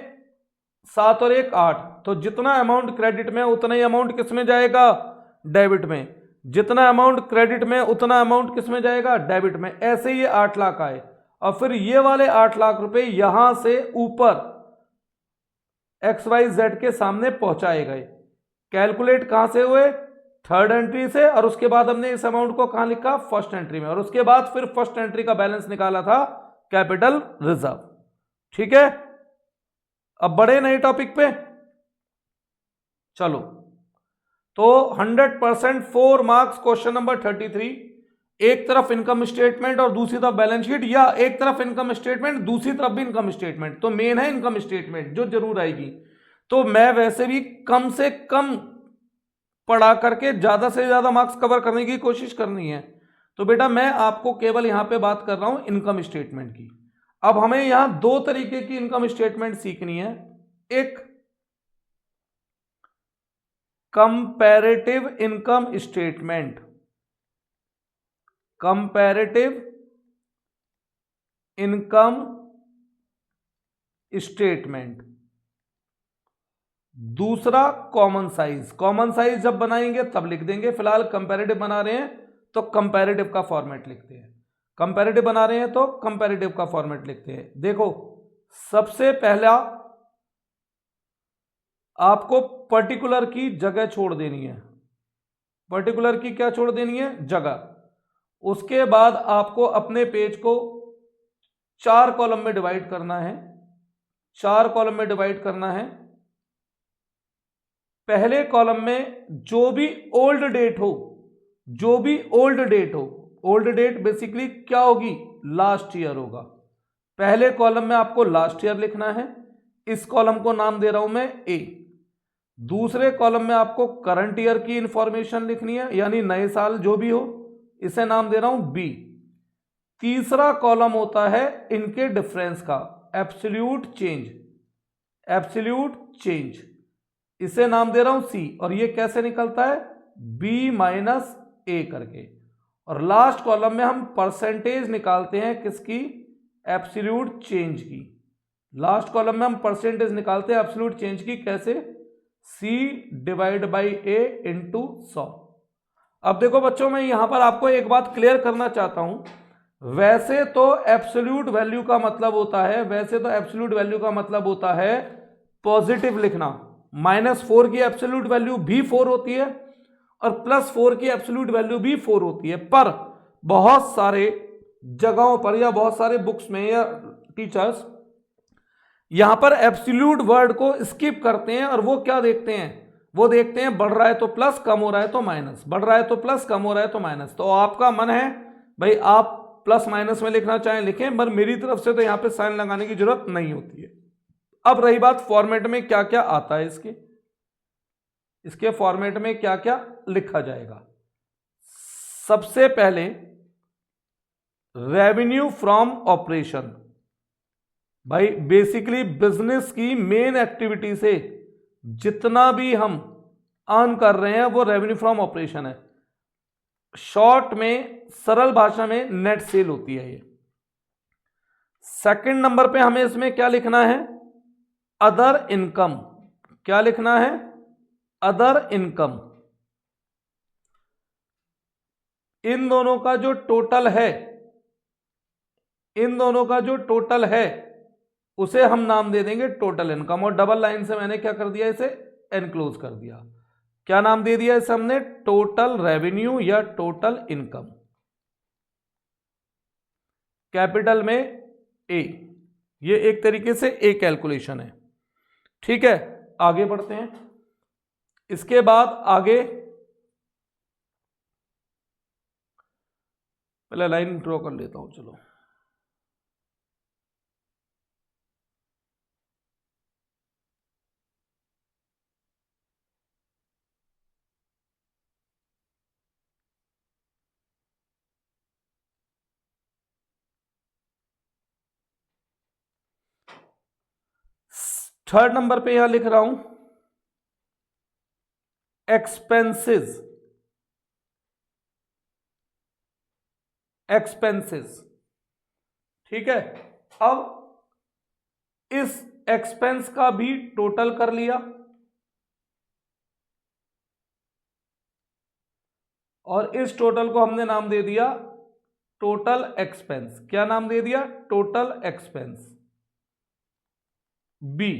7 और 1 8, तो जितना अमाउंट क्रेडिट में उतना ही अमाउंट किस में जाएगा? डेबिट में। जितना अमाउंट क्रेडिट में उतना अमाउंट किस में जाएगा? डेबिट में। ऐसे ये 8 लाख आए और फिर ये वाले 8 लाख रुपए यहां से ऊपर XYZ के सामने पहुंचाए गए। कैलकुलेट कहां से हुए? थर्ड एंट्री से, और उसके बाद हमने इस अमाउंट को कहां लिखा? फर्स्ट एंट्री में, और उसके बाद फिर फर्स्ट एंट्री का बैलेंस निकाला था कैपिटल रिजर्व। ठीक है, अब बढ़े नए टॉपिक पे। चलो, तो 100% 4 मार्क्स क्वेश्चन नंबर 33। एक तरफ इनकम स्टेटमेंट और दूसरी तरफ बैलेंस शीट, या एक तरफ इनकम स्टेटमेंट दूसरी तरफ भी इनकम स्टेटमेंट। तो मेन है इनकम स्टेटमेंट जो जरूर आएगी। तो मैं वैसे भी कम से कम पढ़ा करके ज्यादा से ज्यादा मार्क्स कवर करने की कोशिश करनी है। तो बेटा मैं आपको केवल यहां पे बात कर रहा हूं इनकम स्टेटमेंट की। अब हमें यहां 2 तरीके की इनकम स्टेटमेंट सीखनी है। एक comparative income statement, comparative income statement. दूसरा कॉमन साइज। कॉमन साइज जब बनाएंगे तब लिख देंगे, फिलहाल कंपैरेटिव बना रहे हैं तो कंपैरेटिव का फॉर्मेट लिखते हैं। कंपैरेटिव बना रहे हैं तो कंपैरेटिव का फॉर्मेट लिखते हैं। देखो, सबसे पहला आपको पर्टिकुलर की जगह छोड़ देनी है। पर्टिकुलर की क्या छोड़ देनी है? जगह। उसके बाद आपको अपने पेज को 4 कॉलम में डिवाइड करना है। 4 कॉलम में डिवाइड करना है। पहले कॉलम में जो भी ओल्ड डेट हो, जो भी ओल्ड डेट हो, ओल्ड डेट बेसिकली क्या होगी? लास्ट ईयर होगा। पहले कॉलम में आपको लास्ट ईयर लिखना है। इस कॉलम को नाम दे रहा हूं मैं ए। दूसरे कॉलम में आपको करंट ईयर की इंफॉर्मेशन लिखनी है, यानी नए साल जो भी हो, इसे नाम दे रहा हूं बी। तीसरा कॉलम होता है इनके डिफरेंस का, एब्सोल्यूट चेंज, एब्सोल्यूट चेंज, इसे नाम दे रहा हूं सी। और ये कैसे निकलता है? बी माइनस ए करके। और लास्ट कॉलम में हम परसेंटेज निकालते हैं किसकी? एब्सोल्यूट चेंज की। लास्ट कॉलम में हम परसेंटेज निकालते हैं एब्सोल्यूट चेंज की। कैसे? सी डिवाइड बाई ए इंटू 100। अब देखो बच्चों, मैं यहां पर आपको एक बात क्लियर करना चाहता हूं। वैसे तो एब्सोल्यूट वैल्यू का मतलब होता है, वैसे तो एब्सोल्यूट वैल्यू का मतलब होता है पॉजिटिव लिखना। -4 की एब्सोल्यूट वैल्यू भी 4 होती है और +4 की एब्सोल्यूट वैल्यू भी 4 होती है। पर बहुत सारे जगहों पर या बहुत सारे बुक्स में या टीचर्स यहां पर एब्सोल्यूट वर्ड को स्किप करते हैं और वो क्या देखते हैं? वो देखते हैं बढ़ रहा है तो प्लस, कम हो रहा है तो माइनस, बढ़ रहा है तो प्लस, कम हो रहा है तो माइनस। तो आपका मन है भाई आप प्लस माइनस में लिखना चाहें लिखें, पर मेरी तरफ से तो यहां पे साइन लगाने की जरूरत नहीं होती है। अब रही बात फॉर्मेट में क्या क्या आता है, इसके फॉर्मेट में क्या क्या लिखा जाएगा। सबसे पहले रेवेन्यू फ्रॉम ऑपरेशन, भाई बेसिकली बिजनेस की मेन एक्टिविटी से जितना भी हम अर्न कर रहे हैं वो रेवेन्यू फ्रॉम ऑपरेशन है। शॉर्ट में, सरल भाषा में नेट सेल होती है ये। सेकंड नंबर पे हमें इसमें क्या लिखना है? Other income. क्या लिखना है? Other income. इन दोनों का जो टोटल है, इन दोनों का जो टोटल है उसे हम नाम दे देंगे टोटल इनकम। और डबल लाइन से मैंने क्या कर दिया? इसे एनक्लोज कर दिया। क्या नाम दे दिया इसे हमने? टोटल रेवेन्यू या टोटल इनकम, कैपिटल में ए। ये एक तरीके से ए कैलकुलेशन है। ठीक है, आगे बढ़ते हैं। इसके बाद आगे पहले लाइन ड्रॉ कर लेता हूं। चलो, थर्ड नंबर पे यहां लिख रहा हूं एक्सपेंसेस। एक्सपेंसेस, ठीक है। अब इस एक्सपेंस का भी टोटल कर लिया और इस टोटल को हमने नाम दे दिया टोटल एक्सपेंस। क्या नाम दे दिया? Total expense, B.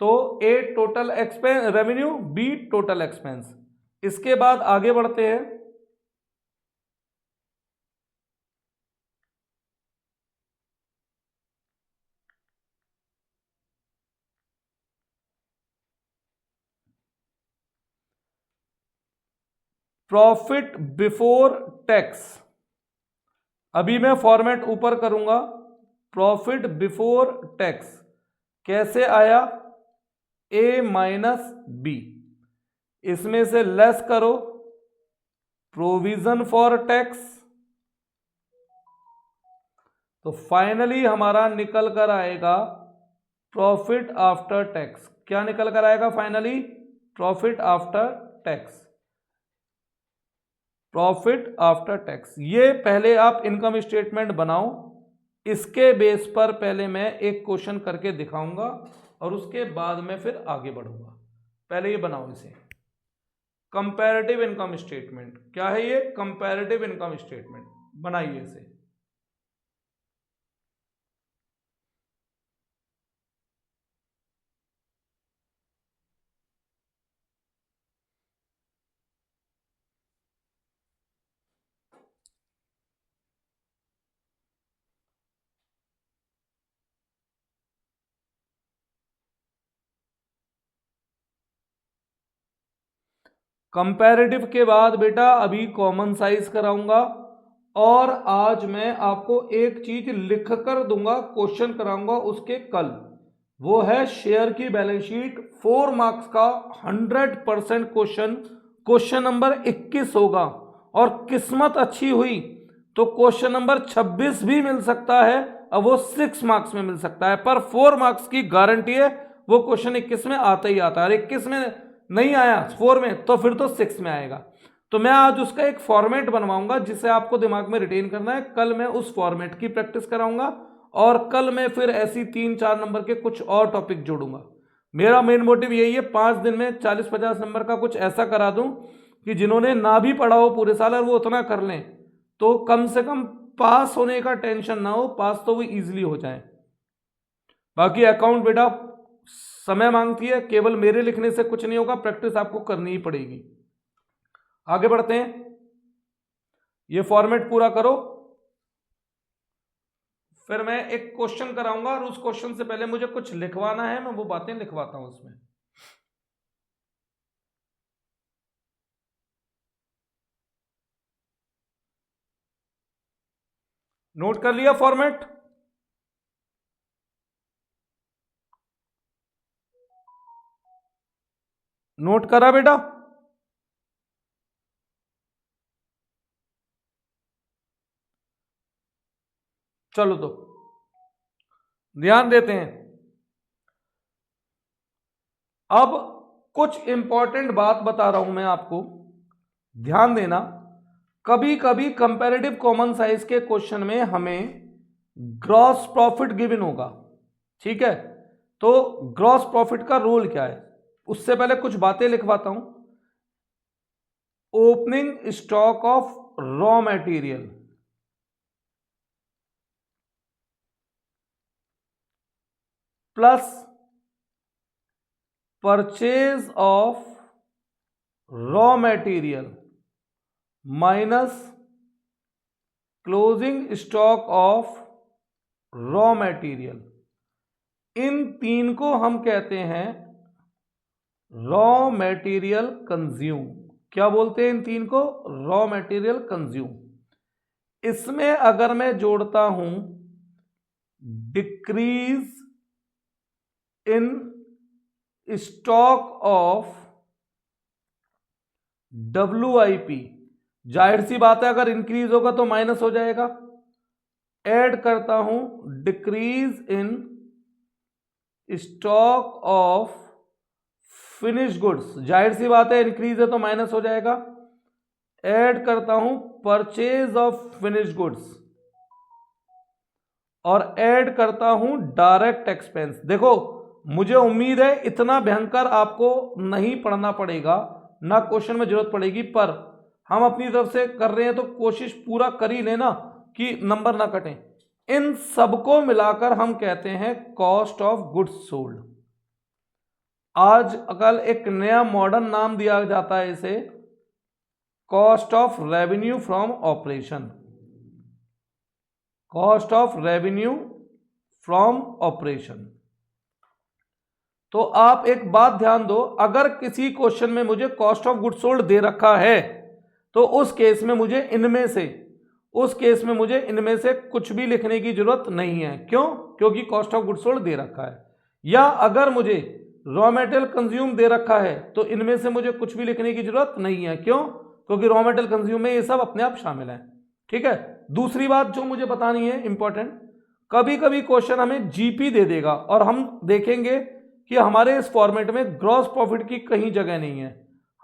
तो A total expense revenue, B total expense. इसके बाद आगे बढ़ते हैं। Profit before tax. अभी मैं फॉर्मेट ऊपर करूंगा। प्रॉफिट बिफोर टैक्स कैसे आया? ए माइनस बी। इसमें से लेस करो प्रोविजन फॉर टैक्स, तो फाइनली हमारा निकल कर आएगा प्रॉफिट आफ्टर टैक्स। क्या निकल कर आएगा finally? Profit after tax. Profit after tax. ये पहले आप इनकम स्टेटमेंट बनाओ, इसके बेस पर पहले मैं एक क्वेश्चन करके दिखाऊंगा और उसके बाद में फिर आगे बढ़ूंगा। पहले ये बनाओ इसे। Comparative income statement. क्या है ये? Comparative income statement. बनाइए इसे। कंपैरेटिव के बाद बेटा अभी कॉमन साइज कराऊंगा और आज मैं आपको एक चीज लिख कर दूंगा, क्वेश्चन कराऊंगा उसके कल। वो है शेयर की बैलेंस शीट। 4 मार्क्स का 100% क्वेश्चन, क्वेश्चन नंबर 21 होगा। और किस्मत अच्छी हुई तो क्वेश्चन नंबर 26 भी मिल सकता है और वो 6 मार्क्स में मिल सकता है, पर 4 मार्क्स की गारंटी है। वो क्वेश्चन 21 में आता ही आता है, और 21 में नहीं आया 4 में तो फिर तो 6 में आएगा। तो मैं आज उसका एक फॉर्मेट बनवाऊंगा जिसे आपको दिमाग में रिटेन करना है। कल मैं उस फॉर्मेट की प्रैक्टिस कराऊंगा और कल मैं फिर ऐसी 3-4 नंबर के कुछ और टॉपिक जोड़ूंगा। मेरा मेन मोटिव यही है, 5 दिन में 40-50 नंबर का कुछ ऐसा करा दूं कि जिन्होंने ना भी पढ़ा हो पूरे साल और वो उतना कर लें, तो कम से कम पास होने का टेंशन ना हो, पास तो वो इजीली हो जाए। बाकी अकाउंट बेटा समय मांगती है, केवल मेरे लिखने से कुछ नहीं होगा, प्रैक्टिस आपको करनी ही पड़ेगी। आगे बढ़ते हैं। ये फॉर्मेट पूरा करो, फिर मैं एक क्वेश्चन कराऊंगा और उस क्वेश्चन से पहले मुझे कुछ लिखवाना है, मैं वो बातें लिखवाता हूं उसमें। नोट कर लिया फॉर्मेट? नोट करा बेटा? चलो तो ध्यान देते हैं। अब कुछ इंपॉर्टेंट बात बता रहा हूं मैं आपको, ध्यान देना। कभी कभी कंपैरेटिव कॉमन साइज के क्वेश्चन में हमें ग्रॉस प्रॉफिट गिवन होगा, ठीक है। तो ग्रॉस प्रॉफिट का रोल क्या है, उससे पहले कुछ बातें लिखवाता हूं। Opening stock of raw material plus purchase of raw material minus closing stock of raw material, इन तीन को हम कहते हैं रॉ मटेरियल कंज्यूम। क्या बोलते हैं इन तीन को? Raw material consume. इसमें अगर मैं जोड़ता हूं decrease in stock of WIP, जाहिर सी बात है अगर इंक्रीज होगा तो माइनस हो जाएगा। ऐड करता हूं decrease in stock of finish goods, जाहिर सी बात है इंक्रीज है तो माइनस हो जाएगा। ऐड करता हूं परचेज ऑफ फिनिश गुड्स और ऐड करता हूं डायरेक्ट एक्सपेंस। देखो मुझे उम्मीद है इतना भयंकर आपको नहीं पढ़ना पड़ेगा, ना क्वेश्चन में जरूरत पड़ेगी, पर हम अपनी तरफ से कर रहे हैं तो कोशिश पूरा कर ही लेना कि नंबर ना कटें। इन सबको मिलाकर हम कहते हैं कॉस्ट ऑफ गुड्स सोल्ड। आज कल एक नया मॉडर्न नाम दिया जाता है इसे cost of revenue from operation, cost of revenue from operation. तो आप एक बात ध्यान दो, अगर किसी क्वेश्चन में मुझे कॉस्ट ऑफ गुड्स सोल्ड दे रखा है तो उस केस में मुझे इनमें से कुछ भी लिखने की जरूरत नहीं है। क्यों? क्योंकि कॉस्ट ऑफ गुड्स सोल्ड दे रखा है। या अगर मुझे रॉ मटेरियल कंज्यूम दे रखा है तो इनमें से मुझे कुछ भी लिखने की जरूरत नहीं है। क्यों? क्योंकि रॉ मटेरियल कंज्यूम में ये सब अपने आप शामिल है, ठीक है। दूसरी बात जो मुझे बतानी है इंपॉर्टेंट, कभी कभी क्वेश्चन हमें जीपी दे देगा और हम देखेंगे कि हमारे इस फॉर्मेट में ग्रॉस प्रॉफिट की कहीं जगह नहीं है,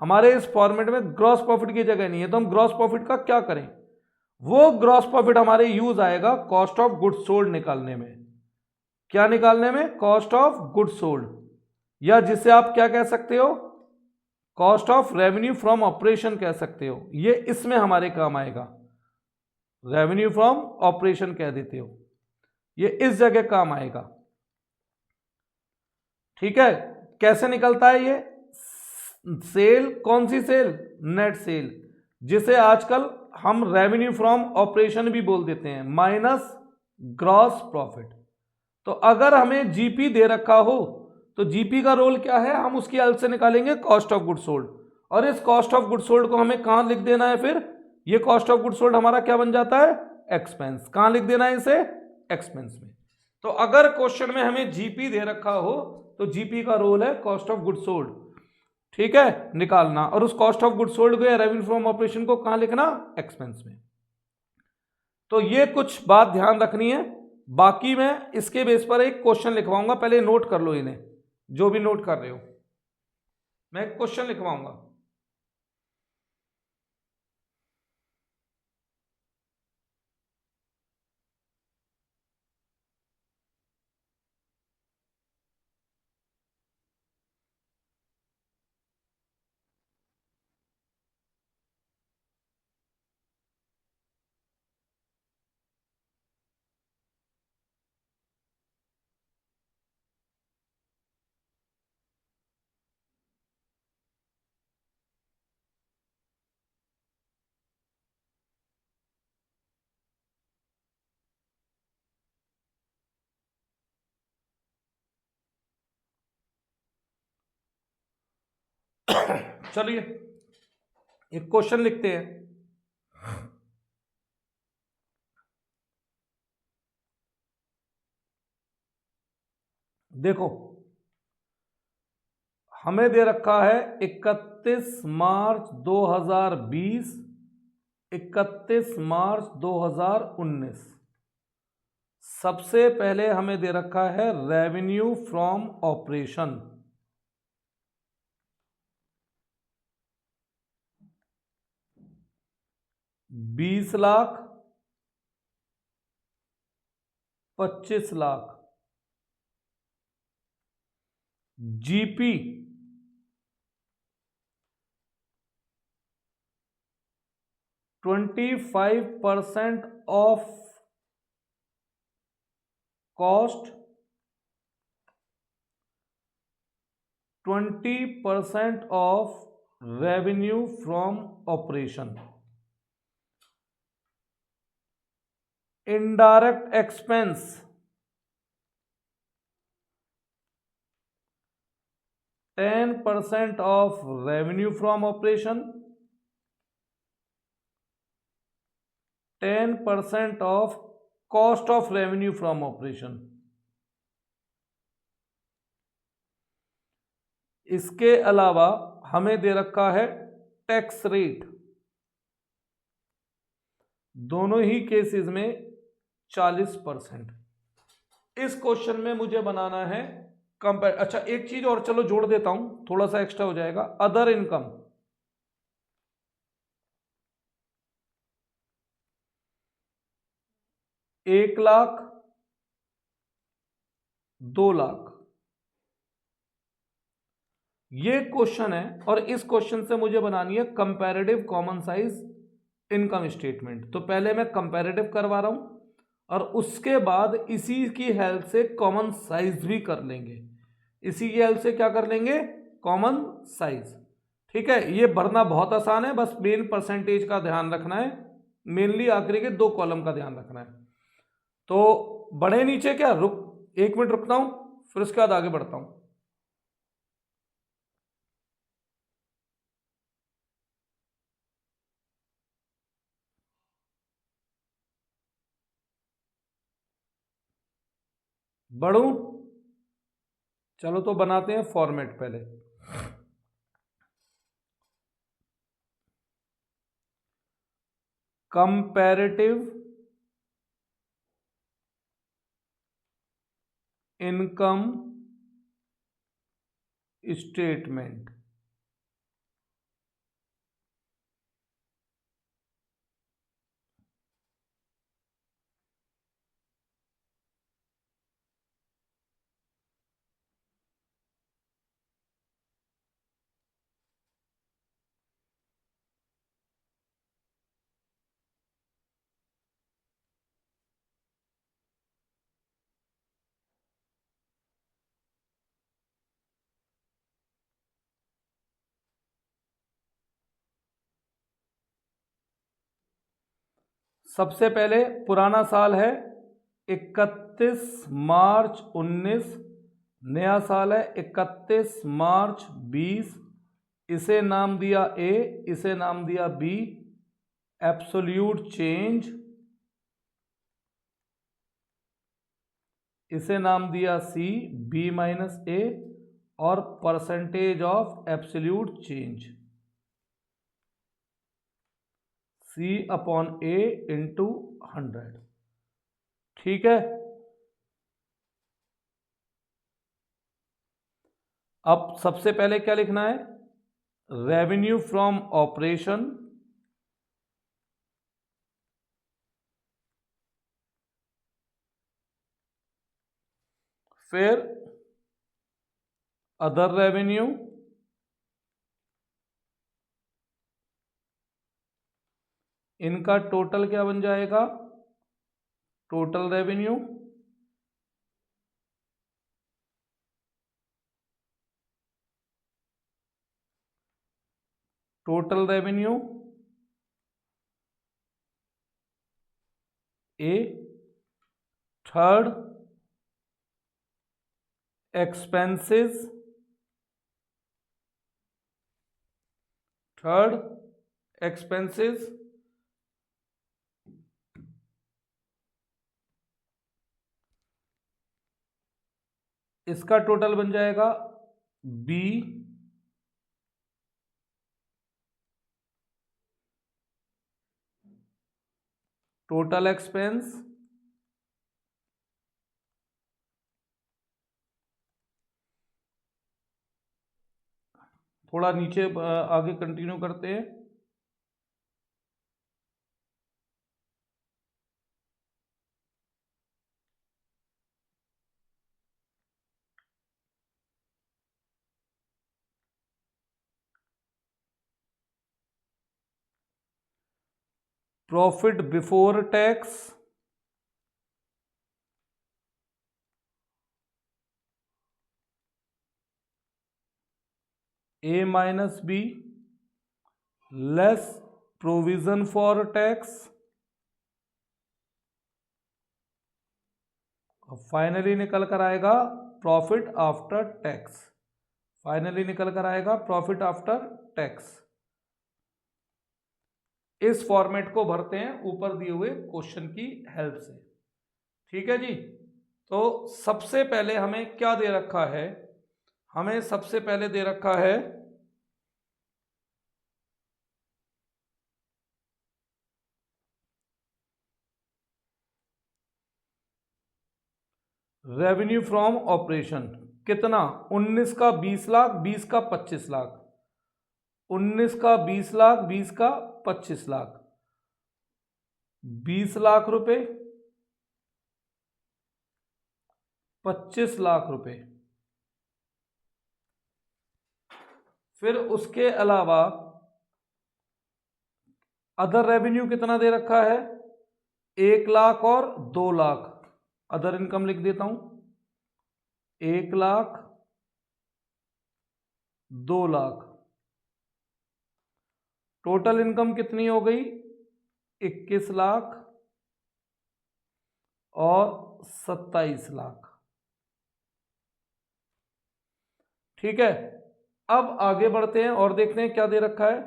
हमारे इस फॉर्मेट में ग्रॉस प्रॉफिट की जगह नहीं है, तो हम ग्रॉस प्रॉफिट का क्या करें? वो ग्रॉस प्रॉफिट हमारे यूज आएगा कॉस्ट ऑफ गुड्स सोल्ड निकालने में। क्या निकालने में? कॉस्ट ऑफ गुड्स सोल्ड, या जिसे आप क्या कह सकते हो, cost of revenue from operation कह सकते हो। ये इसमें हमारे काम आएगा, रेवेन्यू फ्रॉम ऑपरेशन कह देते हो, ये इस जगह काम आएगा, ठीक है। कैसे निकलता है ये? सेल, कौन सी सेल? नेट सेल, जिसे आजकल हम रेवेन्यू फ्रॉम ऑपरेशन भी बोल देते हैं, माइनस ग्रॉस प्रॉफिट। तो अगर हमें जीपी दे रखा हो तो जीपी का रोल क्या है? हम उसकी हेल्प से निकालेंगे कॉस्ट ऑफ गुड्स सोल्ड, और इस कॉस्ट ऑफ गुड्स सोल्ड को हमें कहां लिख देना है? फिर ये कॉस्ट ऑफ गुड्स सोल्ड हमारा क्या बन जाता है? एक्सपेंस। कहां लिख देना है इसे? एक्सपेंस में। तो अगर क्वेश्चन में हमें जीपी दे रखा हो तो जीपी का रोल है कॉस्ट ऑफ गुड्स सोल्ड, ठीक है, निकालना। और उस कॉस्ट ऑफ गुड्स सोल्ड को या रेवेन्यू फ्रॉम ऑपरेशन को कहां लिखना? एक्सपेंस में। तो ये कुछ बात ध्यान रखनी है। बाकी मैं इसके बेस पर एक क्वेश्चन लिखवाऊंगा, पहले नोट कर लो इन्हें, जो भी नोट कर रहे हो। मैं एक क्वेश्चन लिखवाऊंगा। चलिए एक क्वेश्चन लिखते हैं। देखो हमें दे रखा है 31 मार्च 2020, 31 मार्च 2019, सबसे पहले हमें दे रखा है revenue from operation, 20 lakh, 25 lakh. GP 25% of cost, 20% of revenue from operation. Indirect expense 10% of revenue from operation, 10% of cost of revenue from operation. इसके अलावा हमें दे रखा है टैक्स रेट, दोनों ही केसेस में 40%। इस क्वेश्चन में मुझे बनाना है कंपेयर। अच्छा एक चीज और चलो जोड़ देता हूं, थोड़ा सा एक्स्ट्रा हो जाएगा। Other income 1 lakh, 2 lakh. ये क्वेश्चन है और इस क्वेश्चन से मुझे बनानी है comparative common size income statement. तो पहले मैं कंपैरेटिव करवा रहा हूं और उसके बाद इसी की हेल्प से कॉमन साइज भी कर लेंगे। इसी की हेल्प से क्या कर लेंगे? Common size. ठीक है, ये भरना बहुत आसान है, बस मेन परसेंटेज का ध्यान रखना है, मेनली आखिरी के 2 कॉलम का ध्यान रखना है। तो बढ़े नीचे क्या? रुक 1 मिनट रुकता हूं, फिर उसके बाद आगे बढ़ता हूं। बढ़ूं? चलो तो बनाते हैं फॉर्मेट पहले। Comparative income statement. सबसे पहले पुराना साल है 31 मार्च 19, नया साल है 31 मार्च 20। इसे नाम दिया ए, इसे नाम दिया बी। एब्सोल्यूट चेंज इसे नाम दिया सी, बी माइनस ए। और percentage of absolute change C upon A into 100। ठीक है, अब सबसे पहले क्या लिखना है? रेवेन्यू फ्रॉम ऑपरेशन, फिर अदर रेवेन्यू, इनका टोटल क्या बन जाएगा? Total revenue. टोटल रेवेन्यू ए। थर्ड एक्सपेंसेस, थर्ड एक्सपेंसेस इसका टोटल बन जाएगा बी। टोटल एक्सपेंस थोड़ा नीचे आगे कंटिन्यू करते हैं। Profit before tax A minus be less provision for tax, finally निकल कर आएगा प्रॉफिट आफ्टर टैक्स। फाइनली निकल कर आएगा प्रॉफिट आफ्टर टैक्स। इस फॉर्मेट को भरते हैं ऊपर दिए हुए क्वेश्चन की हेल्प से। ठीक है जी। तो सबसे पहले हमें क्या दे रखा है, हमें सबसे पहले दे रखा है रेवेन्यू फ्रॉम ऑपरेशन कितना, 19 का 20 लाख, 20 का 25 लाख, 19 का 20 लाख, 20 का 25 लाख, 20 लाख रुपए, 25 लाख रुपए। फिर उसके अलावा अदर रेवेन्यू कितना दे रखा है, 1 लाख और 2 लाख। अदर इनकम लिख देता हूं, 1 लाख 2 लाख। टोटल इनकम कितनी हो गई, 21 लाख और 27 लाख। ठीक है। अब आगे बढ़ते हैं और देखते हैं क्या दे रखा है,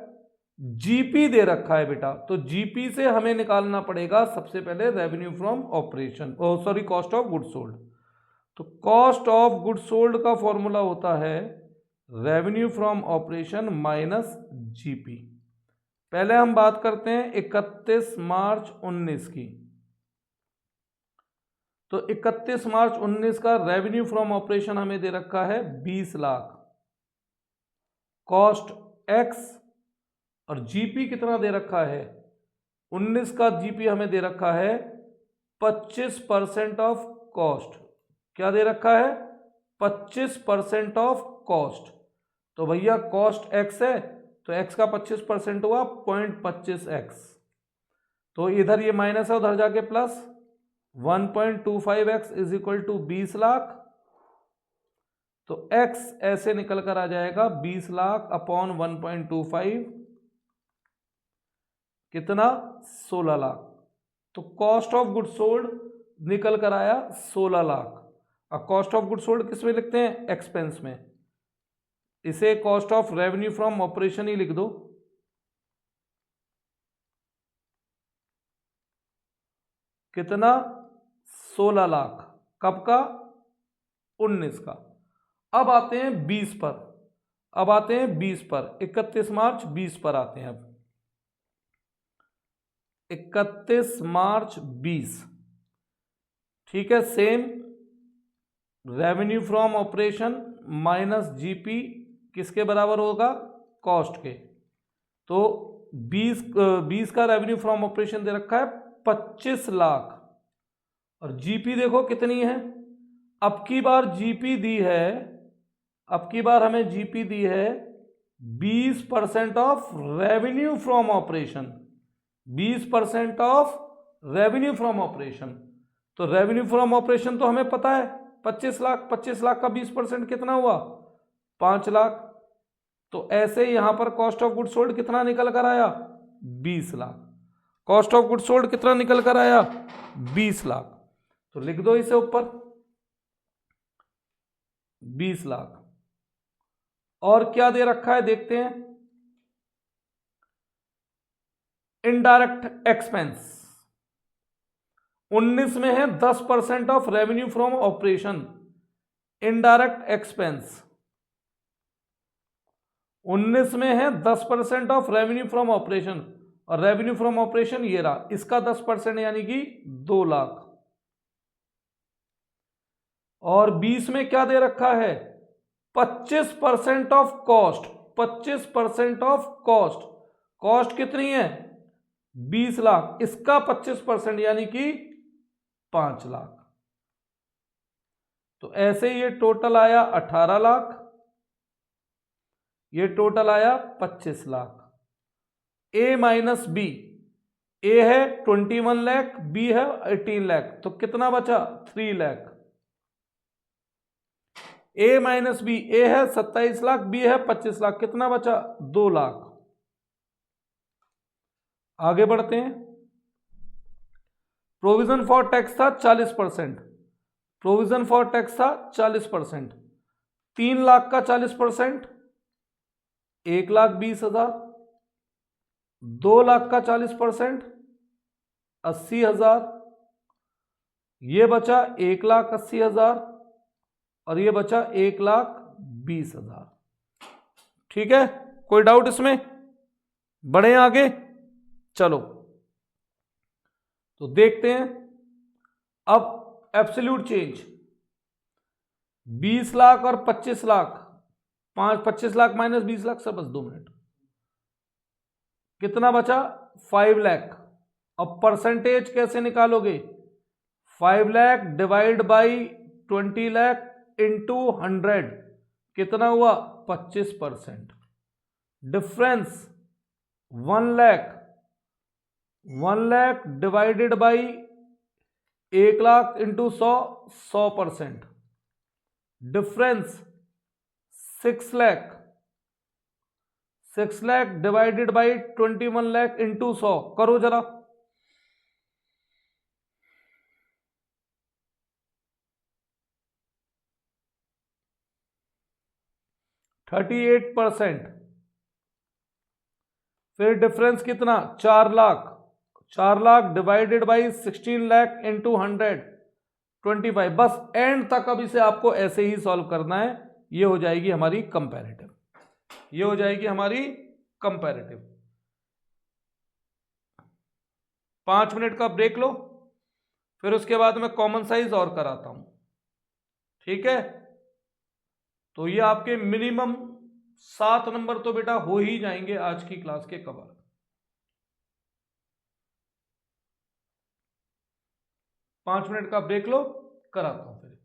जीपी दे रखा है बेटा। तो जीपी से हमें निकालना पड़ेगा सबसे पहले revenue from operation, sorry cost of goods sold. तो कॉस्ट ऑफ गुड्स सोल्ड का फॉर्मूला होता है revenue from operation minus GP. पहले हम बात करते हैं 31 मार्च 19 की। तो 31 मार्च 19 का रेवेन्यू फ्रॉम ऑपरेशन हमें दे रखा है 20 लाख, कॉस्ट एक्स, और जीपी कितना दे रखा है, 19 का जीपी हमें दे रखा है 25% ऑफ कॉस्ट। क्या दे रखा है, 25% ऑफ कॉस्ट। तो भैया कॉस्ट एक्स है तो एक्स का 25% हुआ 0.25x। तो इधर ये माइनस है, उधर जाके plus, 1.25x is equal to 20 lakh. तो x ऐसे निकल कर आ जाएगा 20 लाख अपॉन 1.25 कितना, 16 लाख। तो कॉस्ट ऑफ गुड्स सोल्ड निकल कर आया 16 लाख। अब कॉस्ट ऑफ गुड्स सोल्ड किस में लिखते हैं, एक्सपेंस में। इसे cost of revenue from operation ही लिख दो। कितना, 16 लाख। कब का, 19 का। अब आते हैं 20 पर, अब आते हैं 20 पर, 31 मार्च 20 पर आते हैं। अब 31 मार्च 20, ठीक है। Same revenue from operation minus GP किसके बराबर होगा, कॉस्ट के। तो 20 का रेवेन्यू फ्रॉम ऑपरेशन दे रखा है 25 लाख, और जीपी देखो कितनी है। अब की बार जीपी दी है, अब की बार हमें जीपी दी है 20% of revenue from operation, 20% of revenue from operation. तो रेवेन्यू फ्रॉम ऑपरेशन तो हमें पता है 25 लाख, 25 लाख का 20% कितना हुआ, 5 लाख। तो ऐसे ही यहां पर कॉस्ट ऑफ गुड्स सोल्ड कितना निकल कर आया, 20 lakh. Cost of goods sold कितना निकल कर आया, 20 लाख। तो लिख दो इसे ऊपर 20 लाख। और क्या दे रखा है देखते हैं, इनडायरेक्ट एक्सपेंस 19 में है 10% of revenue from operation. Indirect expense 19 में है 10% ऑफ रेवेन्यू फ्रॉम ऑपरेशन, और रेवेन्यू फ्रॉम ऑपरेशन ये रहा, इसका 10% यानी कि 2 लाख। और 20 में क्या दे रखा है, 25% of cost. 25% of cost, cost कितनी है 20 लाख, इसका 25% यानी कि 5 लाख। तो ऐसे ये टोटल आया 18 लाख, ये टोटल आया 25 लाख। ए माइनस बी, ए है 21 लाख, बी है 18 लाख, तो कितना बचा 3 लाख। ए माइनस बी, ए है 27 लाख, बी है 25 लाख, कितना बचा 2 लाख। आगे बढ़ते हैं। प्रोविजन फॉर टैक्स था 40%, प्रोविजन फॉर टैक्स था 40%, 3 लाख का 40% 1,20,000, 2 लाख का 40% 80,000, ये बचा 1,80,000 और ये बचा 1,20,000। ठीक है, कोई डाउट इसमें? बढ़े आगे, चलो तो देखते हैं। अब एब्सोल्यूट चेंज 20 लाख और 25 लाख, 25 लाख माइनस 20 लाख से, बस 2 मिनट, कितना बचा 5 लाख। अब परसेंटेज कैसे निकालोगे, 5 lakh divide by 20 lakh into 100, कितना हुआ 25%। Difference 1 lakh, 1 lakh divided by 1 lakh into 100, 100%। Difference 6 lakh, 6 lakh divided by 21 lakh into 100, करो जरा। 38%। फिर डिफरेंस कितना 4 lakh, 4 lakh divided by 16 lakh into 100, 25। बस एंड तक अब इसे आपको ऐसे ही सॉल्व करना है। ये हो जाएगी हमारी कंपैरेटिव, ये हो जाएगी हमारी कंपैरेटिव। 5 मिनट का ब्रेक लो, फिर उसके बाद मैं कॉमन साइज और कराता हूं। ठीक है, तो ये आपके मिनिमम 7 नंबर तो बेटा हो ही जाएंगे आज की क्लास के कवर। पांच मिनट का ब्रेक लो, कराता हूं फिर।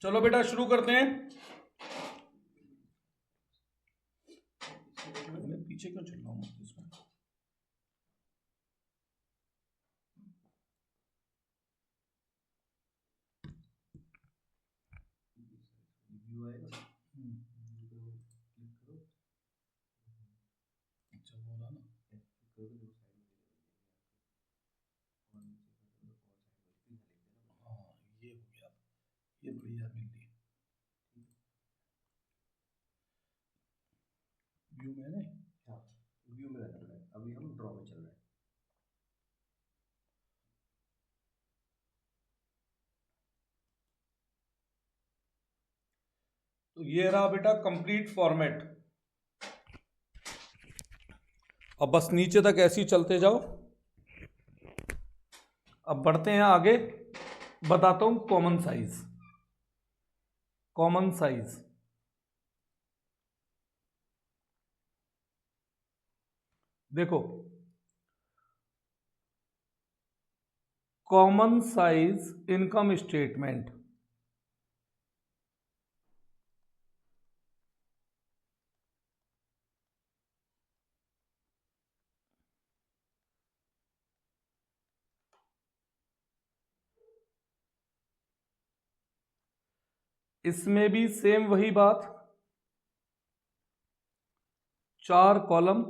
चलो बेटा शुरू करते हैं। मैं पीछे क्यों चल रहा हूँ इसमें? अच्छा हो रहा ना, हाँ ये हो गया, ये बढ़िया मिल गई। व्यू में नहीं, हाँ व्यू में लगा रहा है, अभी हम ड्रॉ में चल रहे हैं। तो ये रहा बेटा कंप्लीट फॉर्मेट। अब बस नीचे तक ऐसे ही चलते जाओ। अब बढ़ते हैं आगे, बताता हूं कॉमन साइज। कॉमन साइज देखो, कॉमन साइज इनकम स्टेटमेंट इसमें भी सेम वही बात, 4 कॉलम,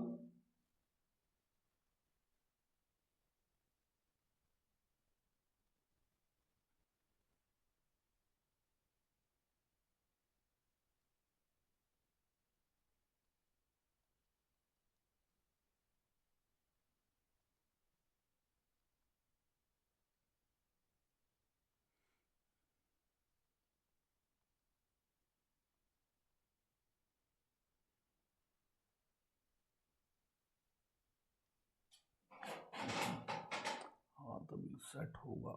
हाँ तभी सेट होगा।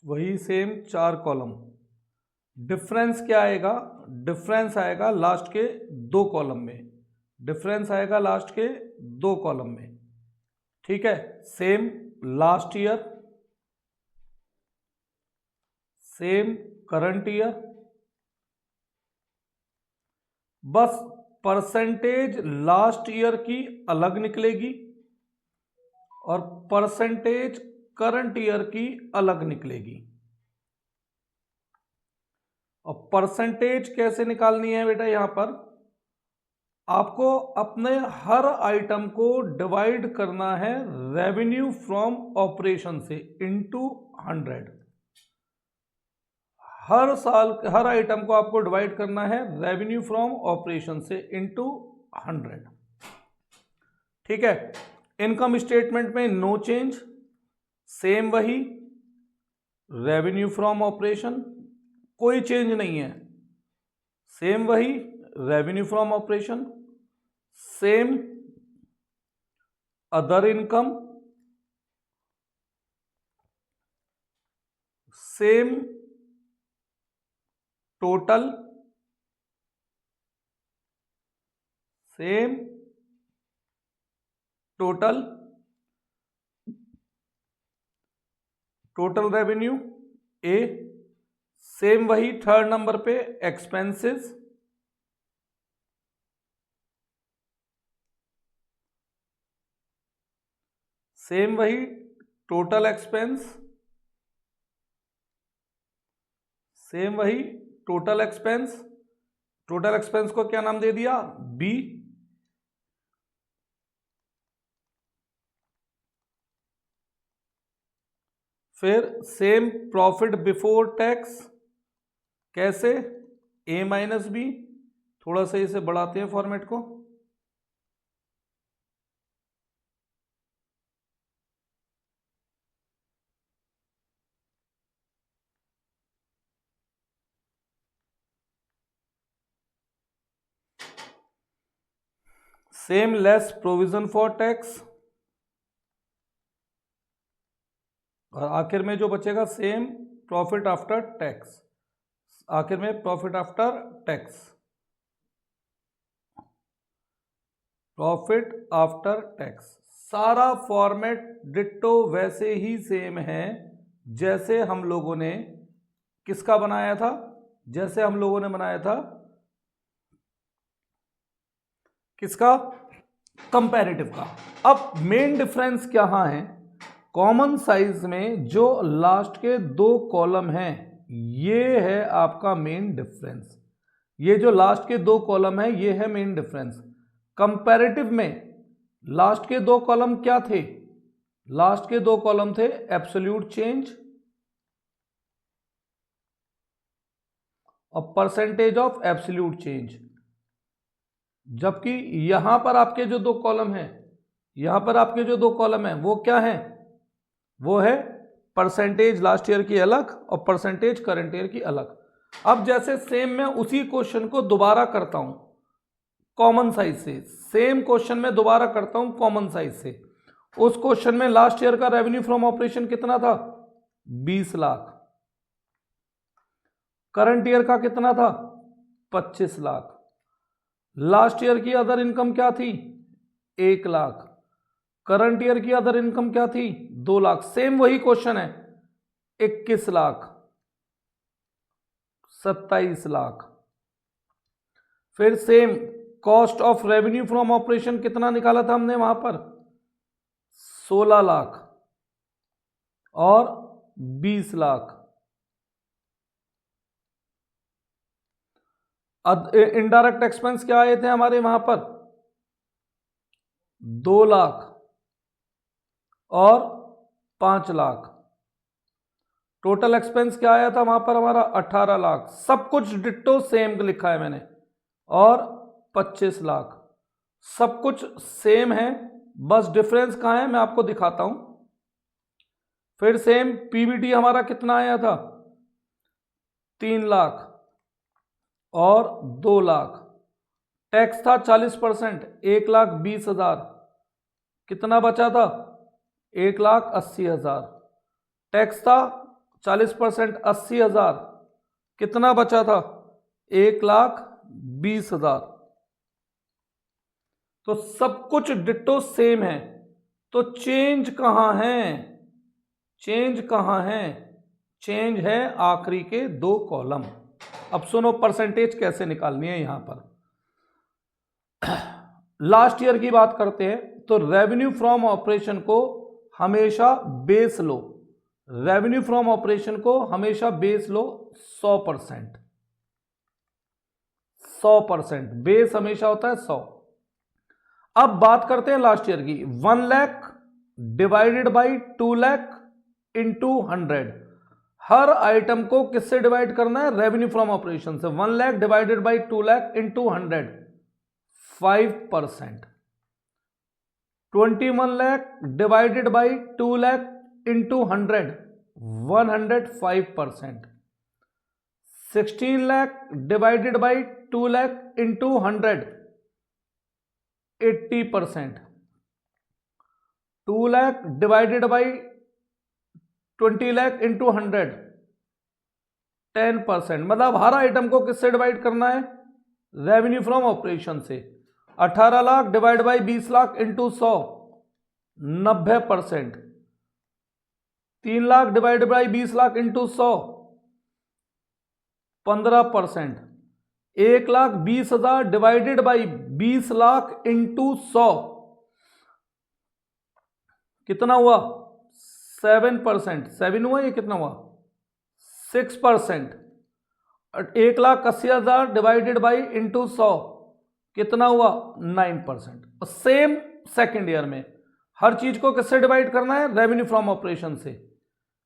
वही सेम 4 कॉलम, डिफरेंस क्या आएगा? डिफरेंस आएगा लास्ट के 2 कॉलम में, डिफरेंस आएगा लास्ट के 2 कॉलम में। ठीक है, same last year, same current year, बस परसेंटेज लास्ट ईयर की अलग निकलेगी और परसेंटेज करंट ईयर की अलग निकलेगी। और परसेंटेज कैसे निकालनी है बेटा? यहां पर आपको अपने हर आइटम को डिवाइड करना है रेवेन्यू फ्रॉम ऑपरेशन से इनटू 100। हर साल हर आइटम को आपको डिवाइड करना है रेवेन्यू फ्रॉम ऑपरेशन से इनटू 100। ठीक है, इनकम स्टेटमेंट में नो चेंज, सेम वही रेवेन्यू फ्रॉम ऑपरेशन, कोई चेंज नहीं है, सेम वही revenue from operation, same other income, same total, same total, total revenue A, same वही थर्ड नंबर पे एक्सपेंसेस, सेम वही टोटल एक्सपेंस, सेम वही टोटल एक्सपेंस, टोटल एक्सपेंस को क्या नाम दे दिया? बी। फिर सेम प्रॉफिट बिफोर टैक्स, कैसे? ए माइनस बी। थोड़ा सा इसे बढ़ाते हैं फॉर्मेट को, same less provision for tax, और आखिर में जो बचेगा सेम प्रॉफिट आफ्टर टैक्स, आखिर में profit after tax, profit after tax. सारा फॉर्मेट डिट्टो वैसे ही सेम है जैसे हम लोगों ने किसका बनाया था, जैसे हम लोगों ने बनाया था किसका, कंपैरेटिव का। अब मेन डिफरेंस क्या है, कॉमन साइज में जो लास्ट के 2 कॉलम हैं ये है आपका मेन डिफरेंस, ये जो लास्ट के 2 कॉलम है ये है मेन डिफरेंस। कंपैरेटिव में लास्ट के 2 कॉलम क्या थे, लास्ट के 2 कॉलम थे एब्सोल्यूट चेंज और परसेंटेज ऑफ एब्सोल्यूट चेंज, जबकि यहां पर आपके जो 2 कॉलम हैं, यहां पर आपके जो 2 कॉलम हैं वो क्या है, वो है परसेंटेज लास्ट ईयर की अलग और परसेंटेज करंट ईयर की अलग। अब जैसे सेम मैं उसी क्वेश्चन को दोबारा करता हूं कॉमन साइज से, सेम क्वेश्चन में दोबारा करता हूं कॉमन साइज से। उस क्वेश्चन में लास्ट ईयर का रेवेन्यू फ्रॉम ऑपरेशन कितना था, 20 लाख। करंट ईयर का कितना था, 25 लाख। लास्ट ईयर की अदर इनकम क्या थी, 1 लाख। करंट ईयर की अदर इनकम क्या थी, 2 लाख। सेम वही क्वेश्चन है, 21 लाख, 27 लाख। फिर same cost of revenue from operation कितना निकाला था हमने वहां पर, 16 लाख और 20 लाख। इनडायरेक्ट एक्सपेंस क्या आए थे हमारे वहां पर, 2 लाख और 5 लाख। टोटल एक्सपेंस क्या आया था वहां पर हमारा, 18 लाख। सब कुछ डिट्टो सेम लिखा है मैंने, और 25 लाख। सब कुछ सेम है, बस डिफरेंस कहां है मैं आपको दिखाता हूं। फिर सेम पीबीटी हमारा कितना आया था, 3 लाख और 2 लाख। टैक्स था 40%, 1,20,000। कितना बचा था, 1,80,000। टैक्स था 40%, 80,000। कितना बचा था, 1,20,000। तो सब कुछ डिट्टो सेम है, तो चेंज कहां है, चेंज कहां है, चेंज है आखिरी के 2 कॉलम। अब सुनो परसेंटेज कैसे निकालनी है यहां पर। लास्ट ईयर की बात करते हैं तो रेवेन्यू फ्रॉम ऑपरेशन को हमेशा base low, revenue from operation को हमेशा बेस लो 100%, 100% बेस हमेशा होता है 100। अब बात करते हैं लास्ट ईयर की, 1 lakh divided by 2 lakh into 100। Her item को किससे डिवाइड करना है, रेवेन्यू फ्रॉम ऑपरेशन से। 1 lakh divided by 2 lakh into 100, 5%। 21 lakh divided by 2 lakh into 100, 105%। 16 lakh divided by 2 lakh into 100, 80%। 2 lakh divided by 20 lakh into 100, 10%। मतलब हर आइटम को किससे डिवाइड करना है, रेवेन्यू फ्रॉम ऑपरेशन से। 18 lakh divide by 20 lakh into 100, 90%। 3 lakh divide by 20 lakh into 100, 15%। 1,20,000 divided by 20 lakh into 100 कितना हुआ, 7%। 7 हुआ, ये कितना हुआ, 6%। 1,80,000 डिवाइडेड बाई इंटू 100 कितना हुआ, 9%। सेम सेकेंड ईयर में हर चीज को किससे डिवाइड करना है, रेवेन्यू फ्रॉम ऑपरेशन से।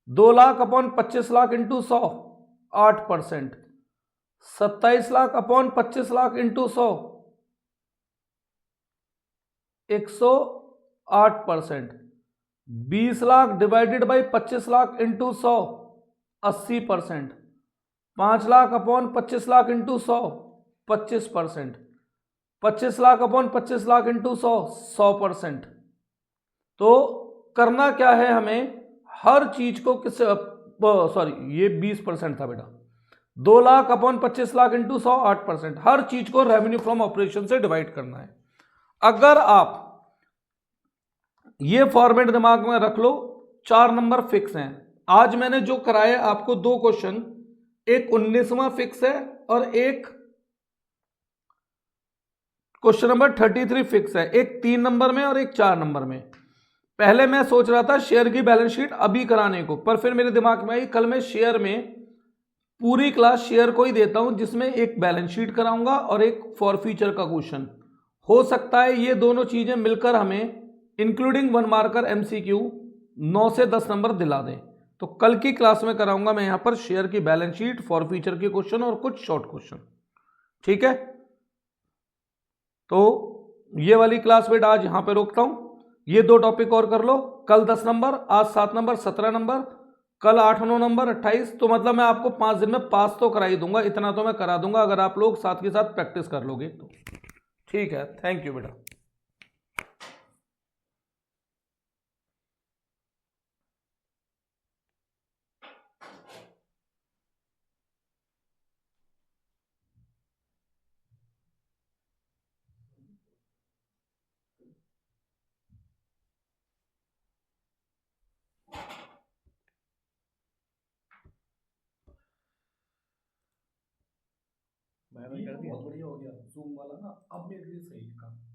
2 lakh upon 25 lakh into 100, 8%। 27 lakh upon 25 lakh into 100, 108%। 20 lakh divided by 25 lakh into 100, 80%। 5 lakh upon 25 lakh into 100, 25%। 25 lakh upon 25 lakh into 100, 100%। तो करना क्या है हमें, हर चीज को किस, सॉरी ये 20% था बेटा। 2 लाख अपॉन 25 लाख इंटू 100, 8%। हर चीज को रेवेन्यू फ्रॉम ऑपरेशन से डिवाइड करना है। अगर आप ये फॉर्मेट दिमाग में रख लो, 4 नंबर फिक्स हैं। आज मैंने जो कराए आपको 2 क्वेश्चन, एक 19वां फिक्स है और एक क्वेश्चन नंबर 33 फिक्स है, एक 3 नंबर में और एक 4 नंबर में। पहले मैं सोच रहा था शेयर की बैलेंस शीट अभी कराने को, पर फिर मेरे दिमाग में आई कल मैं शेयर में पूरी क्लास शेयर को ही देता हूं, जिसमें एक बैलेंस शीट कराऊंगा और एक फॉर फ्यूचर का क्वेश्चन। हो सकता है ये दोनों चीजें मिलकर हमें इंक्लूडिंग 1 मार्कर एमसीक्यू 9 से 10 नंबर दिला दें। तो कल की क्लास में कराऊंगा मैं यहां पर शेयर की बैलेंस शीट, फॉर फ्यूचर के क्वेश्चन और कुछ शॉर्ट क्वेश्चन। ठीक है, तो ये वाली क्लास बेटा आज यहां पे रोकता हूं। ये 2 टॉपिक और कर लो, कल 10 नंबर, आज 7 नंबर, 17 नंबर, कल 8 9 नंबर 28। तो मतलब मैं आपको 5 दिन में पास तो करा ही दूंगा, इतना तो मैं करा दूंगा अगर आप लोग साथ के साथ प्रैक्टिस कर लोगे तो। ठीक है, थैंक यू बेटा। मैं कर दिया, बहुत बढ़िया हो गया जूम वाला ना, अब मेरे लिए सही काम।